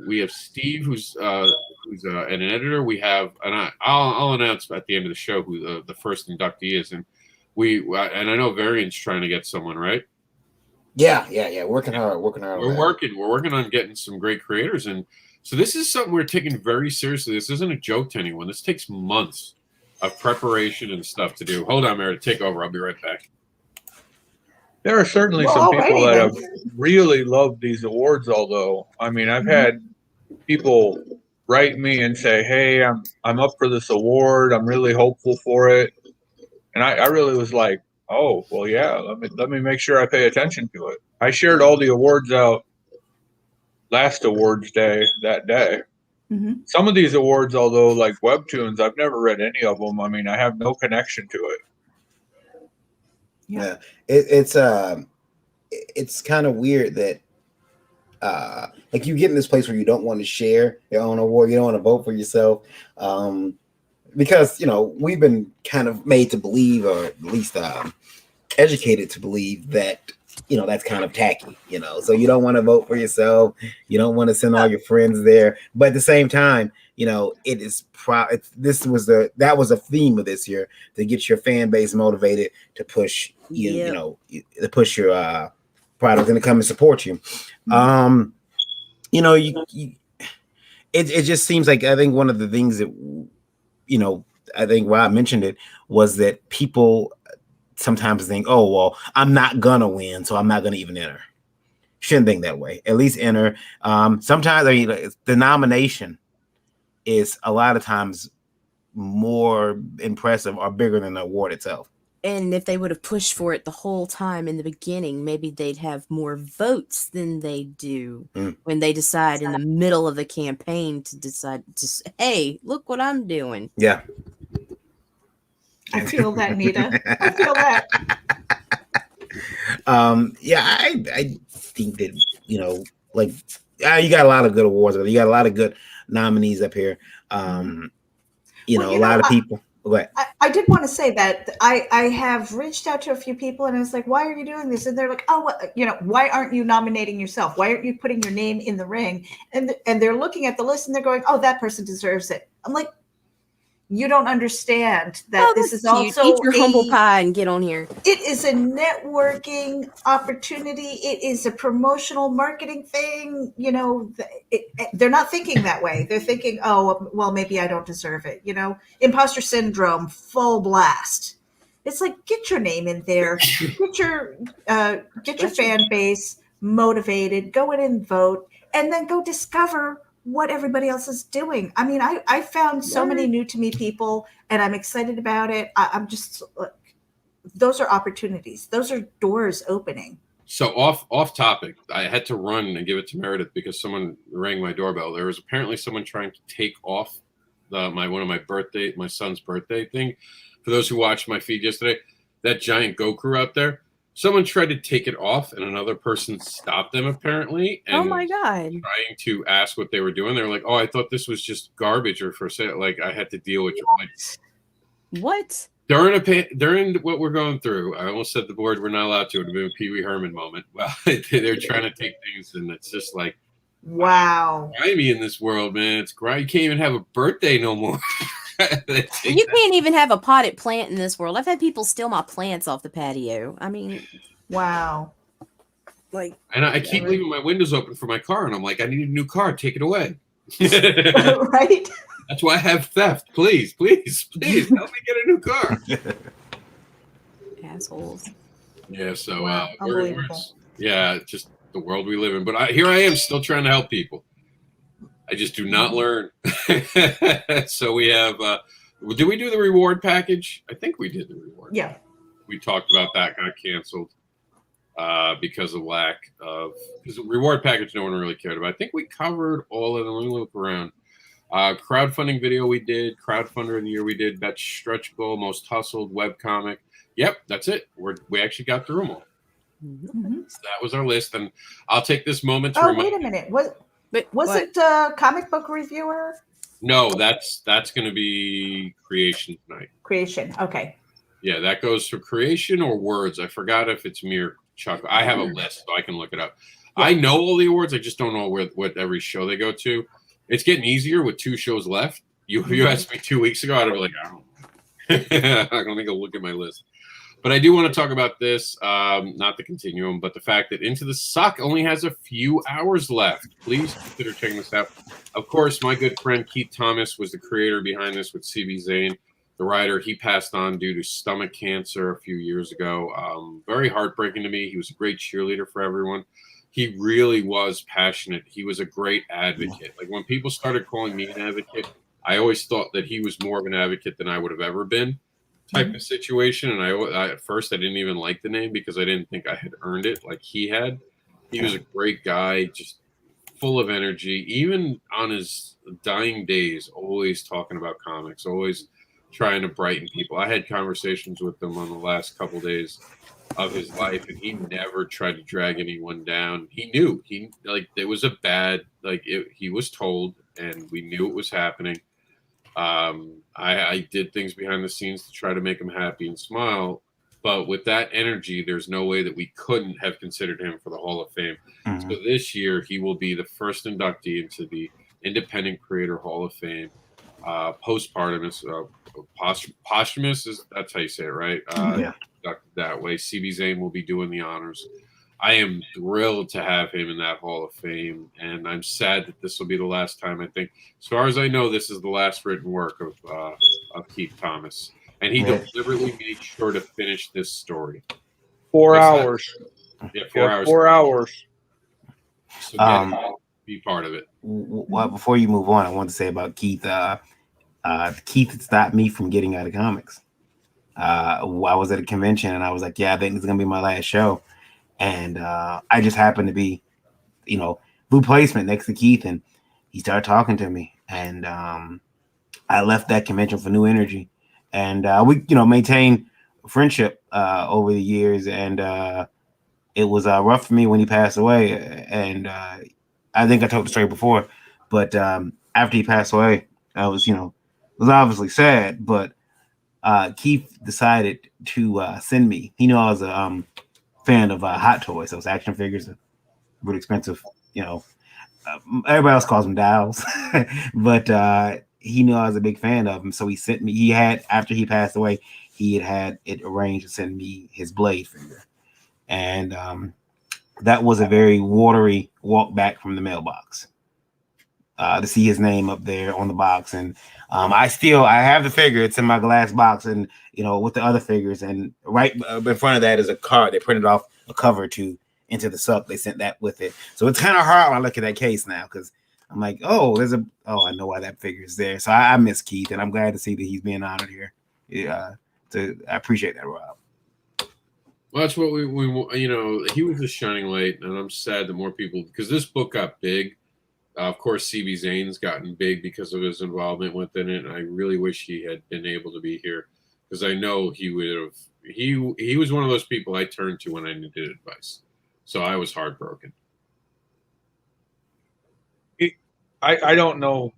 We have Steve, who's an editor. We have, and I'll announce at the end of the show who the first inductee is, and I know Variant's trying to get someone, right? Yeah. Working hard. We're working on getting some great creators, and so this is something we're taking very seriously. This isn't a joke to anyone. This takes months of preparation and stuff to do. Hold on, Meredith, take over. I'll be right back. There are certainly some people that have really loved these awards, although, I mean, I've had people write me and say, hey, I'm up for this award. I'm really hopeful for it. And I really was like, oh, well, yeah, let me make sure I pay attention to it. I shared all the awards out last awards day, that day. Some of these awards, although like Webtoons, I've never read any of them. I mean, I have no connection to it. Yeah, it's kind of weird that like you get in this place where you don't want to share your own award, you don't want to vote for yourself, because we've been kind of made to believe, or at least educated to believe that that's kind of tacky, so you don't want to vote for yourself, you don't want to send all your friends there, but at the same time, it is that was a theme of this year, to get your fan base motivated to push to push your product and to come and support you. It just seems like, I think one of the things that I think Rob mentioned it was that people sometimes think, oh well, I'm not gonna win, so I'm not gonna even enter. Shouldn't think that way. At least enter. Sometimes the nomination is a lot of times more impressive or bigger than the award itself. And if they would have pushed for it the whole time in the beginning, maybe they'd have more votes than they do when they decide in the middle of the campaign to decide, hey, look what I'm doing. Yeah. I feel that, Nita. I feel that. Yeah, I think that, like, you got a lot of good awards. You got a lot of good nominees up here. A lot of people. Go ahead. I did want to say that I have reached out to a few people and I was like, why are you doing this? And they're like, oh, why aren't you nominating yourself? Why aren't you putting your name in the ring? And they're looking at the list and they're going, oh, that person deserves it. I'm like, you don't understand that this is cute. also Eat your humble pie and get on here. It is a networking opportunity. It is a promotional marketing thing. They're not thinking that way. They're thinking, oh, well, maybe I don't deserve it. Imposter syndrome, full blast. It's like, get your name in there, get your fan base motivated, go in and vote, and then go discover what everybody else is doing. I mean, I found so many new to me people, and I'm excited about it. I'm just, those are opportunities. Those are doors opening. So off topic, I had to run and give it to Meredith because someone rang my doorbell. There was apparently someone trying to take off one of my son's birthday thing. For those who watched my feed yesterday, that giant Goku out there, someone tried to take it off and another person stopped them apparently. And oh my God. Trying to ask what they were doing. They were like, oh, I thought this was just garbage or for sale. Like I had to deal with it. What? During what we're going through, I almost said the board we're not allowed to. It would have been a Pee Wee Herman moment. Well, they're trying to take things and it's just like, wow. Grimy in this world, man. It's grimy. You can't even have a birthday no more. You can't even have a potted plant in this world. I've had people steal my plants off the patio. I mean, wow. Like, and I keep leaving my windows open for my car, and I'm like, I need a new car. Take it away. Right? That's why I have theft. Please, please, please help me get a new car. Assholes. Yeah. So, wow. just the world we live in. But here I am, still trying to help people. I just do not learn. So we have, did we do the reward package? I think we did the reward. Yeah. We talked about that, got canceled because of because the reward package no one really cared about. I think we covered all of them. Let me look around. Crowdfunding video we did, Crowdfunder of the year we did, best stretch goal, most hustled, webcomic. Yep, that's it. We actually got through them all. Mm-hmm. So that was our list. And I'll take this moment to wait a minute. Was it comic book reviewer? No, that's going to be creation tonight. Creation, okay. Yeah, that goes for creation or words. I forgot if it's mere Chuck. I have a list, so I can look it up. Yeah. I know all the awards. I just don't know what every show they go to. It's getting easier with 2 shows left. You asked me 2 weeks ago, I'd be like, I don't know. I'm going to go look at my list. But I do want to talk about this, not the continuum, but the fact that Into the Suck only has a few hours left. Please consider checking this out. Of course, my good friend Keith Thomas was the creator behind this with CB Zane, the writer. He passed on due to stomach cancer a few years ago. Very heartbreaking to me. He was a great cheerleader for everyone. He really was passionate. He was a great advocate. Like when people started calling me an advocate, I always thought that he was more of an advocate than I would have ever been. Type of situation, and I at first I didn't even like the name because I didn't think I had earned it like he had. He was a great guy, just full of energy, even on his dying days, always talking about comics, always trying to brighten people. I had conversations with him on the last couple days of his life, and he never tried to drag anyone down. He knew it was a bad, he was told, and we knew it was happening. I did things behind the scenes to try to make him happy and smile, but with that energy, there's no way that we couldn't have considered him for the Hall of Fame. Mm-hmm. So this year, he will be the first inductee into the Independent Creator Hall of Fame. Postpartum, posthumous that's how you say it, right? Yeah. Inducted that way. CB Zane will be doing the honors. I am thrilled to have him in that Hall of Fame, and I'm sad that this will be the last time. I think, as far as I know, this is the last written work of Keith Thomas, and he deliberately made sure to finish this story. 4 hours. Yeah, 4 hours. 4 hours. So be part of it. Well, before you move on, I want to say about Keith. Keith stopped me from getting out of comics. I was at a convention, and I was like, "Yeah, I think it's gonna be my last show." And I just happened to be, blue placement next to Keith, and he started talking to me. And I left that convention for New Energy, and we maintained friendship over the years, and it was rough for me when he passed away, and I think I told the story before, but after he passed away, I was it was obviously sad, but Keith decided to send me. He knew I was a fan of Hot Toys, those action figures, really expensive, everybody else calls them dolls, but he knew I was a big fan of him, so he sent me. He had, after he passed away, he had it arranged to send me his Blade figure, and that was a very watery walk back from the mailbox to see his name up there on the box. And I have the figure. It's in my glass box, and with the other figures, and right in front of that is a card. They printed off a cover to Into the Suck. They sent that with it, so it's kind of hard when I look at that case now, because I'm like, I know why that figure is there. So I miss Keith, and I'm glad to see that he's being honored here. I appreciate that, Rob. Well, that's what we he was a shining light, and I'm sad that more people, because this book got big. Of course, CB Zane's gotten big because of his involvement within it, and I really wish he had been able to be here, because I know he would have. He was one of those people I turned to when I needed advice, so I was heartbroken. I don't know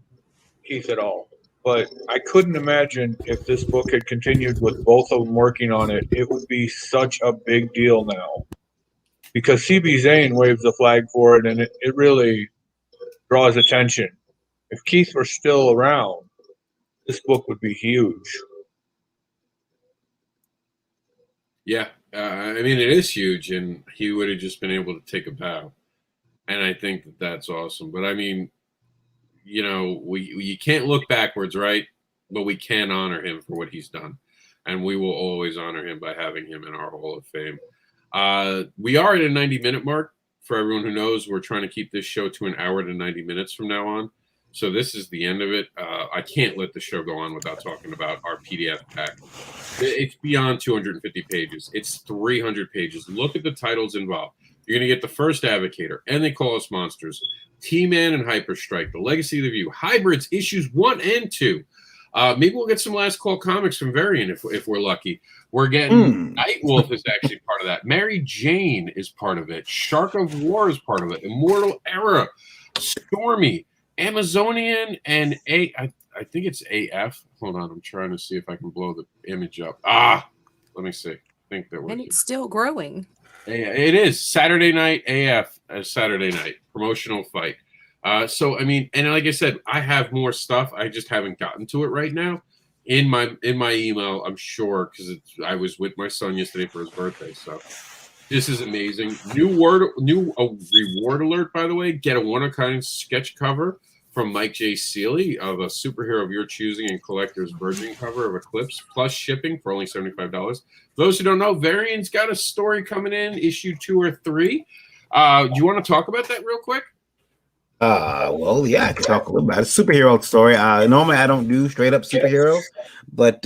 Keith at all, but I couldn't imagine if this book had continued with both of them working on it. It would be such a big deal now, because CB Zane waves the flag for it, and it really draws attention. If Keith were still around, this book would be huge. Yeah, I mean, it is huge, and he would have just been able to take a bow, and I think that's awesome. But I mean, you can't look backwards, right? But we can honor him for what he's done, and we will always honor him by having him in our Hall of Fame. We are at a 90-minute mark. For everyone who knows, we're trying to keep this show to an hour to 90 minutes from now on. So this is the end of it. I can't let the show go on without talking about our PDF pack. It's beyond 250 pages. It's 300 pages. Look at the titles involved. You're going to get The First Advocator, And They Call Us Monsters, T-Man and Hyperstrike, The Legacy of the View, Hybrids, issues 1 and 2. Maybe we'll get some Last Call comics from Variant if we're lucky. We're getting Nightwolf is actually part of that. Mary Jane is part of it. Shark of War is part of it. Immortal Era, Stormy, Amazonian, and I think it's AF. Hold on, I'm trying to see if I can blow the image up. Let me see. I think that and it's still growing. It is Saturday Night AF, Saturday Night promotional fight. So I mean, and like I said, I have more stuff. I just haven't gotten to it right now. In my email, I'm sure, because I was with my son yesterday for his birthday. So this is amazing. New reward alert, by the way. Get a one-of-a-kind sketch cover from Mike J. Seeley of a superhero of your choosing and collector's virgin cover of Eclipse, plus shipping for only $75. Those who don't know, Variant's got a story coming in, issue 2 or 3. Do you want to talk about that real quick? Well, yeah, I can talk a little about a superhero story. Normally I don't do straight up superheroes, but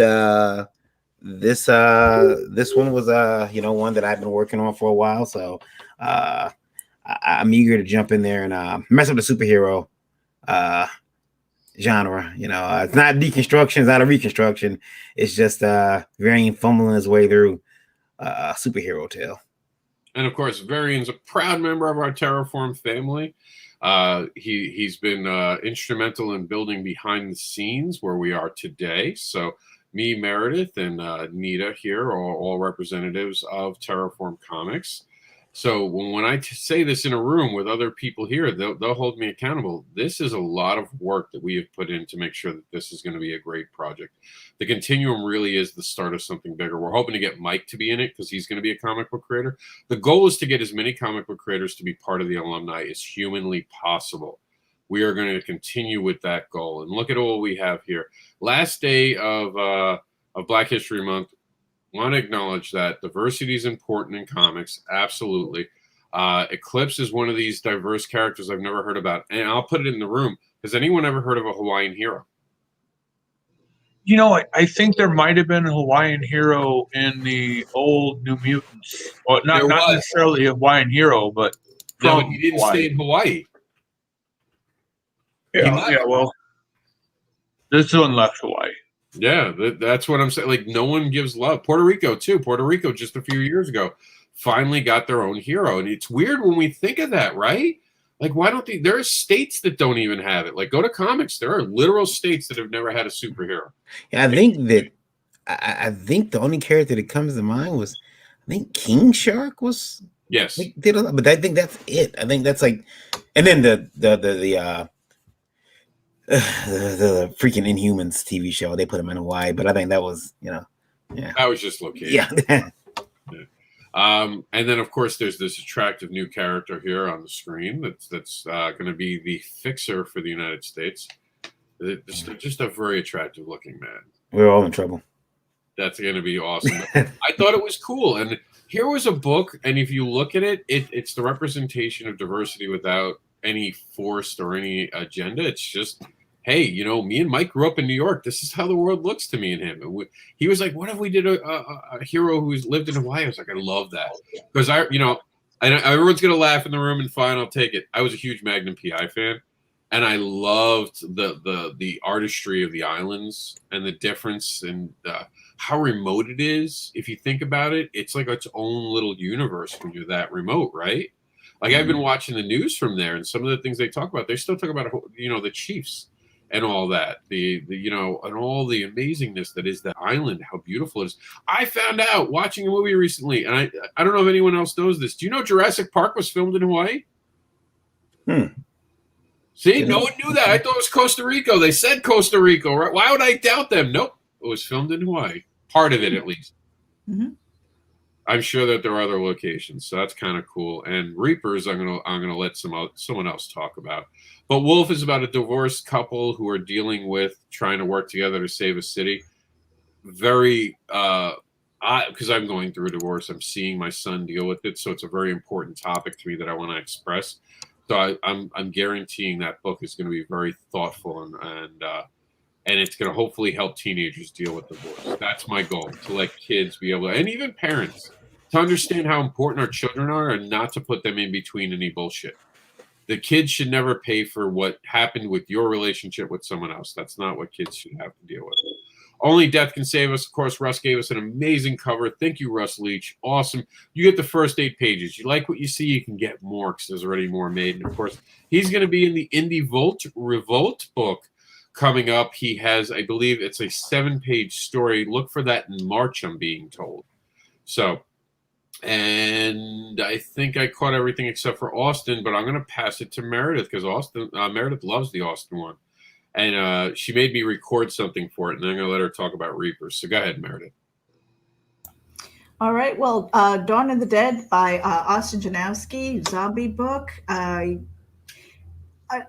this one was one that I've been working on for a while, so I'm eager to jump in there and mess up the superhero genre. It's not deconstruction, it's not a reconstruction. It's just Variant fumbling his way through a superhero tale. And of course, Varian's a proud member of our Terraform family. He's been instrumental in building behind the scenes where we are today. So me, Meredith, and Nita here are all representatives of Terraform Comics. So when I say this in a room with other people here, they'll hold me accountable. This is a lot of work that we have put in to make sure that this is going to be a great project. The Continuum really is the start of something bigger. We're hoping to get Mike to be in it because he's going to be a comic book creator. The goal is to get as many comic book creators to be part of the alumni as humanly possible. We are going to continue with that goal. And look at all we have here. Last day of Black History Month. Want to acknowledge that diversity is important in comics. Absolutely. Eclipse is one of these diverse characters I've never heard about. And I'll put it in the room. Has anyone ever heard of a Hawaiian hero? I think there might have been a Hawaiian hero in the old New Mutants. Well, not necessarily a Hawaiian hero, but no, but he didn't stay in Hawaii. Yeah, well, this one left Hawaii. Yeah, that's what I'm saying. Like, no one gives love. Puerto Rico too. Puerto Rico just a few years ago finally got their own hero, and it's weird when we think of that, right? Like, why don't they? There are states that don't even have it. Like, go to COMiX. There are literal states that have never had a superhero. Yeah, I think the only character that comes to mind was, I think King Shark was. Yes, did a lot, but I think that's it. I think that's like, and then the freaking Inhumans TV show, they put him in Hawaii, but I think that was, yeah, that was just location. Yeah. And then of course there's this attractive new character here on the screen that's going to be the fixer for the United States. It's just a very attractive looking man. We're all in trouble. That's going to be awesome. I thought it was cool, and here was a book, and if you look at it's the representation of diversity without any forced or any agenda. It's just, hey, me and Mike grew up in New York. This is how the world looks to me and him. And he was like, what if we did a hero who's lived in Hawaii? I was like, I love that. Because I know everyone's going to laugh in the room, and fine, I'll take it. I was a huge Magnum PI fan, and I loved the artistry of the islands and the difference and how remote it is. If you think about it, it's like its own little universe when you're that remote, right? Like, I've been watching the news from there, and some of the things they talk about, they still talk about, the chiefs and all that, and all the amazingness that is the island, how beautiful it is. I found out watching a movie recently, and I don't know if anyone else knows this. Do you know Jurassic Park was filmed in Hawaii? See, no one knew that. I thought it was Costa Rica. They said Costa Rica, right? Why would I doubt them? Nope, it was filmed in Hawaii. Part of it, at least. Mm-hmm. I'm sure that there are other locations, so that's kind of cool. And Reapers, I'm gonna let someone else talk about. But Wolf is about a divorced couple who are dealing with trying to work together to save a city. Very, because I'm going through a divorce, I'm seeing my son deal with it, so it's a very important topic to me that I want to express. So I'm guaranteeing that book is going to be very thoughtful and it's going to hopefully help teenagers deal with divorce. That's my goal, to let kids be able to, and even parents, to understand how important our children are and not to put them in between any bullshit. The kids should never pay for what happened with your relationship with someone else. That's not what kids should have to deal with. Only Death Can Save Us. Of course, Russ gave us an amazing cover. Thank you, Russ Leach. Awesome. You get the first 8 pages. You like what you see, you can get more because there's already more made. And, of course, he's going to be in the Indie Revolt book coming up. He has, I believe it's a 7-page story. Look for that in March, I'm being told. So, and I think I caught everything except for Austin, but I'm going to pass it to Meredith because Meredith loves the Austin one. And she made me record something for it, and I'm going to let her talk about Reapers. So go ahead, Meredith. All right. Well, Dawn of the Dead by Austin Janowski, zombie book.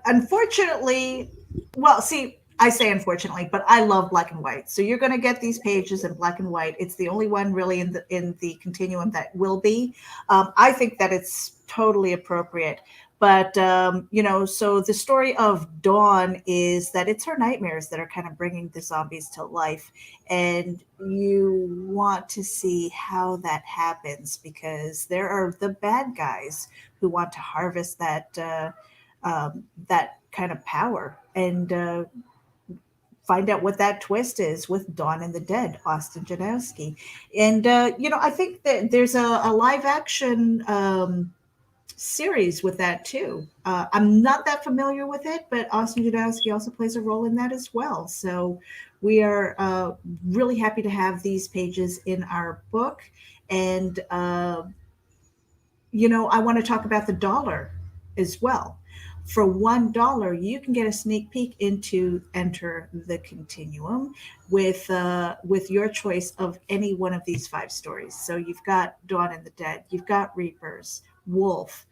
Unfortunately, well, see, I say unfortunately, but I love black and white. So you're going to get these pages in black and white. It's the only one really in the continuum that will be. I think that it's totally appropriate. But, so the story of Dawn is that it's her nightmares that are kind of bringing the zombies to life. And you want to see how that happens because there are the bad guys who want to harvest that kind of power and find out what that twist is with Dawn and the Dead, Austin Janowski. And, I think that there's a live action series with that too. I'm not that familiar with it, but Austin Janowski also plays a role in that as well. So we are really happy to have these pages in our book. And, I want to talk about the dollar as well. For $1, you can get a sneak peek into Enter the Continuum with your choice of any one of these 5 stories. So you've got Dawn and the Dead, you've got Reapers, Wolf,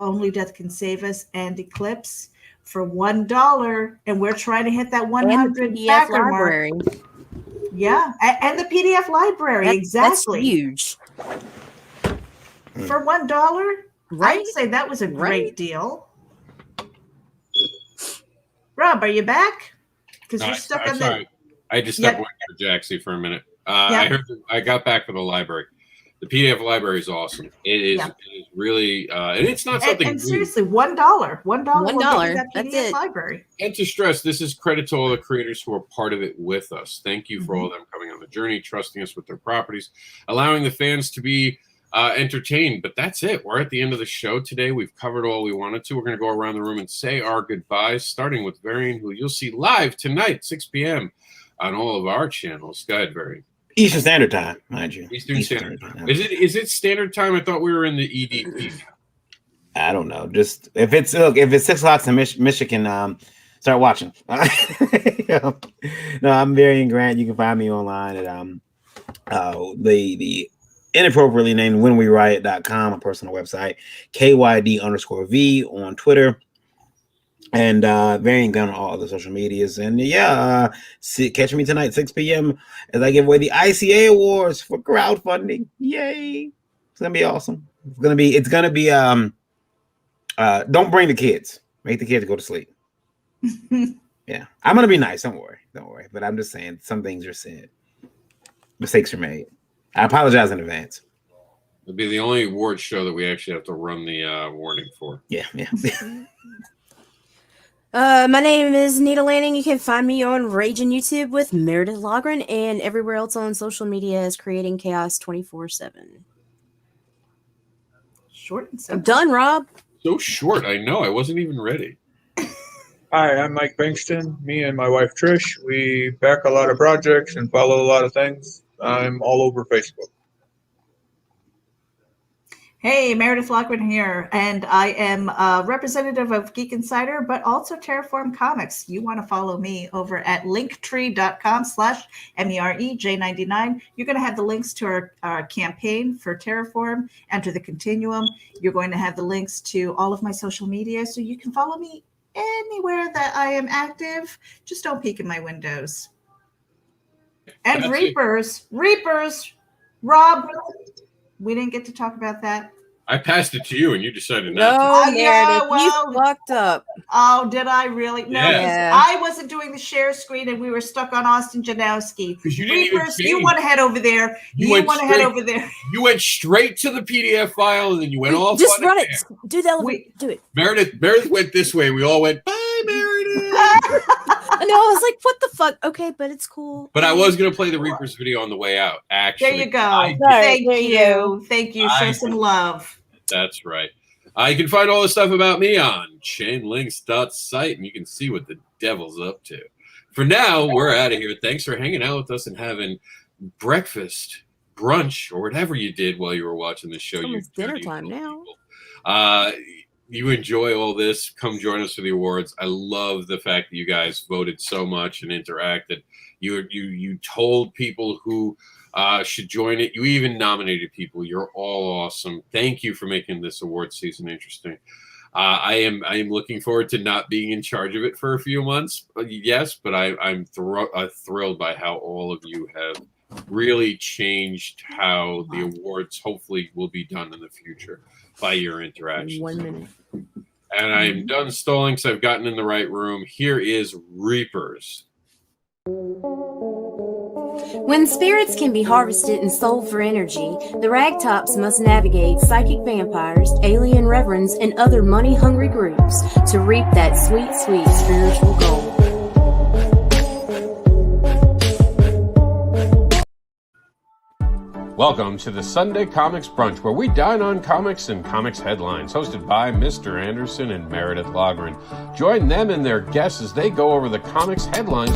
Only Death Can Save Us, and Eclipse for $1. And we're trying to hit that 100 backer library. Mark. Yeah, and the PDF library, exactly. That's huge. For $1, right? I'd say that was a great deal. Rob, are you back? Because you're stuck in I just stepped away from Jaxie for a minute. I got back for the library. The PDF library is awesome. It is, Yeah. it is really, and it's not something. And new. seriously, $1 will get you that That's PDF it. library. And to stress, this is credit to all the creators who are part of it with us. Thank you for Mm-hmm. all of them coming on the journey, trusting us with their properties, allowing the fans to be entertained. But that's it. We're at the end of the show today. We've covered all we wanted to. We're going to go around the room and say our goodbyes, starting with Varian, who you'll see live tonight, 6 p.m. on all of our channels. Go ahead, Varian. Eastern Standard Time, mind you. Eastern Standard Time. Is it standard time? I thought we were in the EDT. I don't know. Just if it's 6 o'clock in Michigan, start watching. No, I'm Varian Grant. You can find me online at the inappropriately named whenweriot.com, a personal website, KYD_V on Twitter, and Varian Gun on all other social medias. And catch me tonight 6 p.m. as I give away the ICA awards for crowdfunding. Yay! It's gonna be awesome. It's gonna be don't bring the kids. Make the kids go to sleep. Yeah, I'm gonna be nice. Don't worry. But I'm just saying some things are said. Mistakes are made. I apologize in advance. It'll be the only award show that we actually have to run the warning for. Yeah. My name is Nita Lanning. You can find me on Rage and YouTube with Meredith Logren and everywhere else on social media as Creating Chaos 24/7. Short and I'm simple. done, Rob. So short. I know. I wasn't even ready. Hi, I'm Mike Bankston. Me and my wife Trish, we back a lot of projects and follow a lot of things. I'm all over Facebook. Hey, Meredith Lockwood here, and I am a representative of Geek Insider, but also Terraform Comics. You want to follow me over at linktree.com/MEREJ99. You're going to have the links to our campaign for Terraform, Enter the Continuum. You're going to have the links to all of my social media, so you can follow me anywhere that I am active. Just don't peek in my windows. And That's Reapers, Rob, we didn't get to talk about that. I passed it to you, and you decided not to. No, yeah, Meredith, well- you fucked up. Oh, did I really? No, Yeah. 'cause I wasn't doing the share screen and we were stuck on Austin Janowski. 'Cause you didn't even Reapers, you change. want to head over there. You You went want to head straight- over there. You went straight to the PDF file, and then you went off. Just on run it. it. Do the elevator. Do it. Meredith went this way. We all went, bye, Meredith. I know. I was like, what the fuck? Okay, but it's cool. But I was going to play the Reapers video on the way out, actually. There you go. I did. Thank There you you. Thank you. I Show some love. That's right. You can find all the stuff about me on chainlinks.site, and you can see what the devil's up to. For now, we're out of here. Thanks for hanging out with us and having breakfast, brunch, or whatever you did while you were watching the show. It's almost You dinner dirty time little now. people. You enjoy all this. Come join us for the awards. I love the fact that you guys voted so much and interacted. You told people who should join it. You even nominated people. You're all awesome. Thank you for making this award season interesting. I am looking forward to not being in charge of it for a few months. Yes, but I'm thrilled by how all of you have really changed how the awards hopefully will be done in the future by your interactions. 1 minute. And I'm done stalling because I've gotten in the right room. Here is Reapers. When spirits can be harvested and sold for energy, the Ragtops must navigate psychic vampires, alien reverends, and other money-hungry groups to reap that sweet, sweet spiritual gold. Welcome to the Sunday Comics Brunch, where we dine on comics and comics headlines, hosted by Mr. Anderson and Meredith Logren. Join them and their guests as they go over the comics headlines.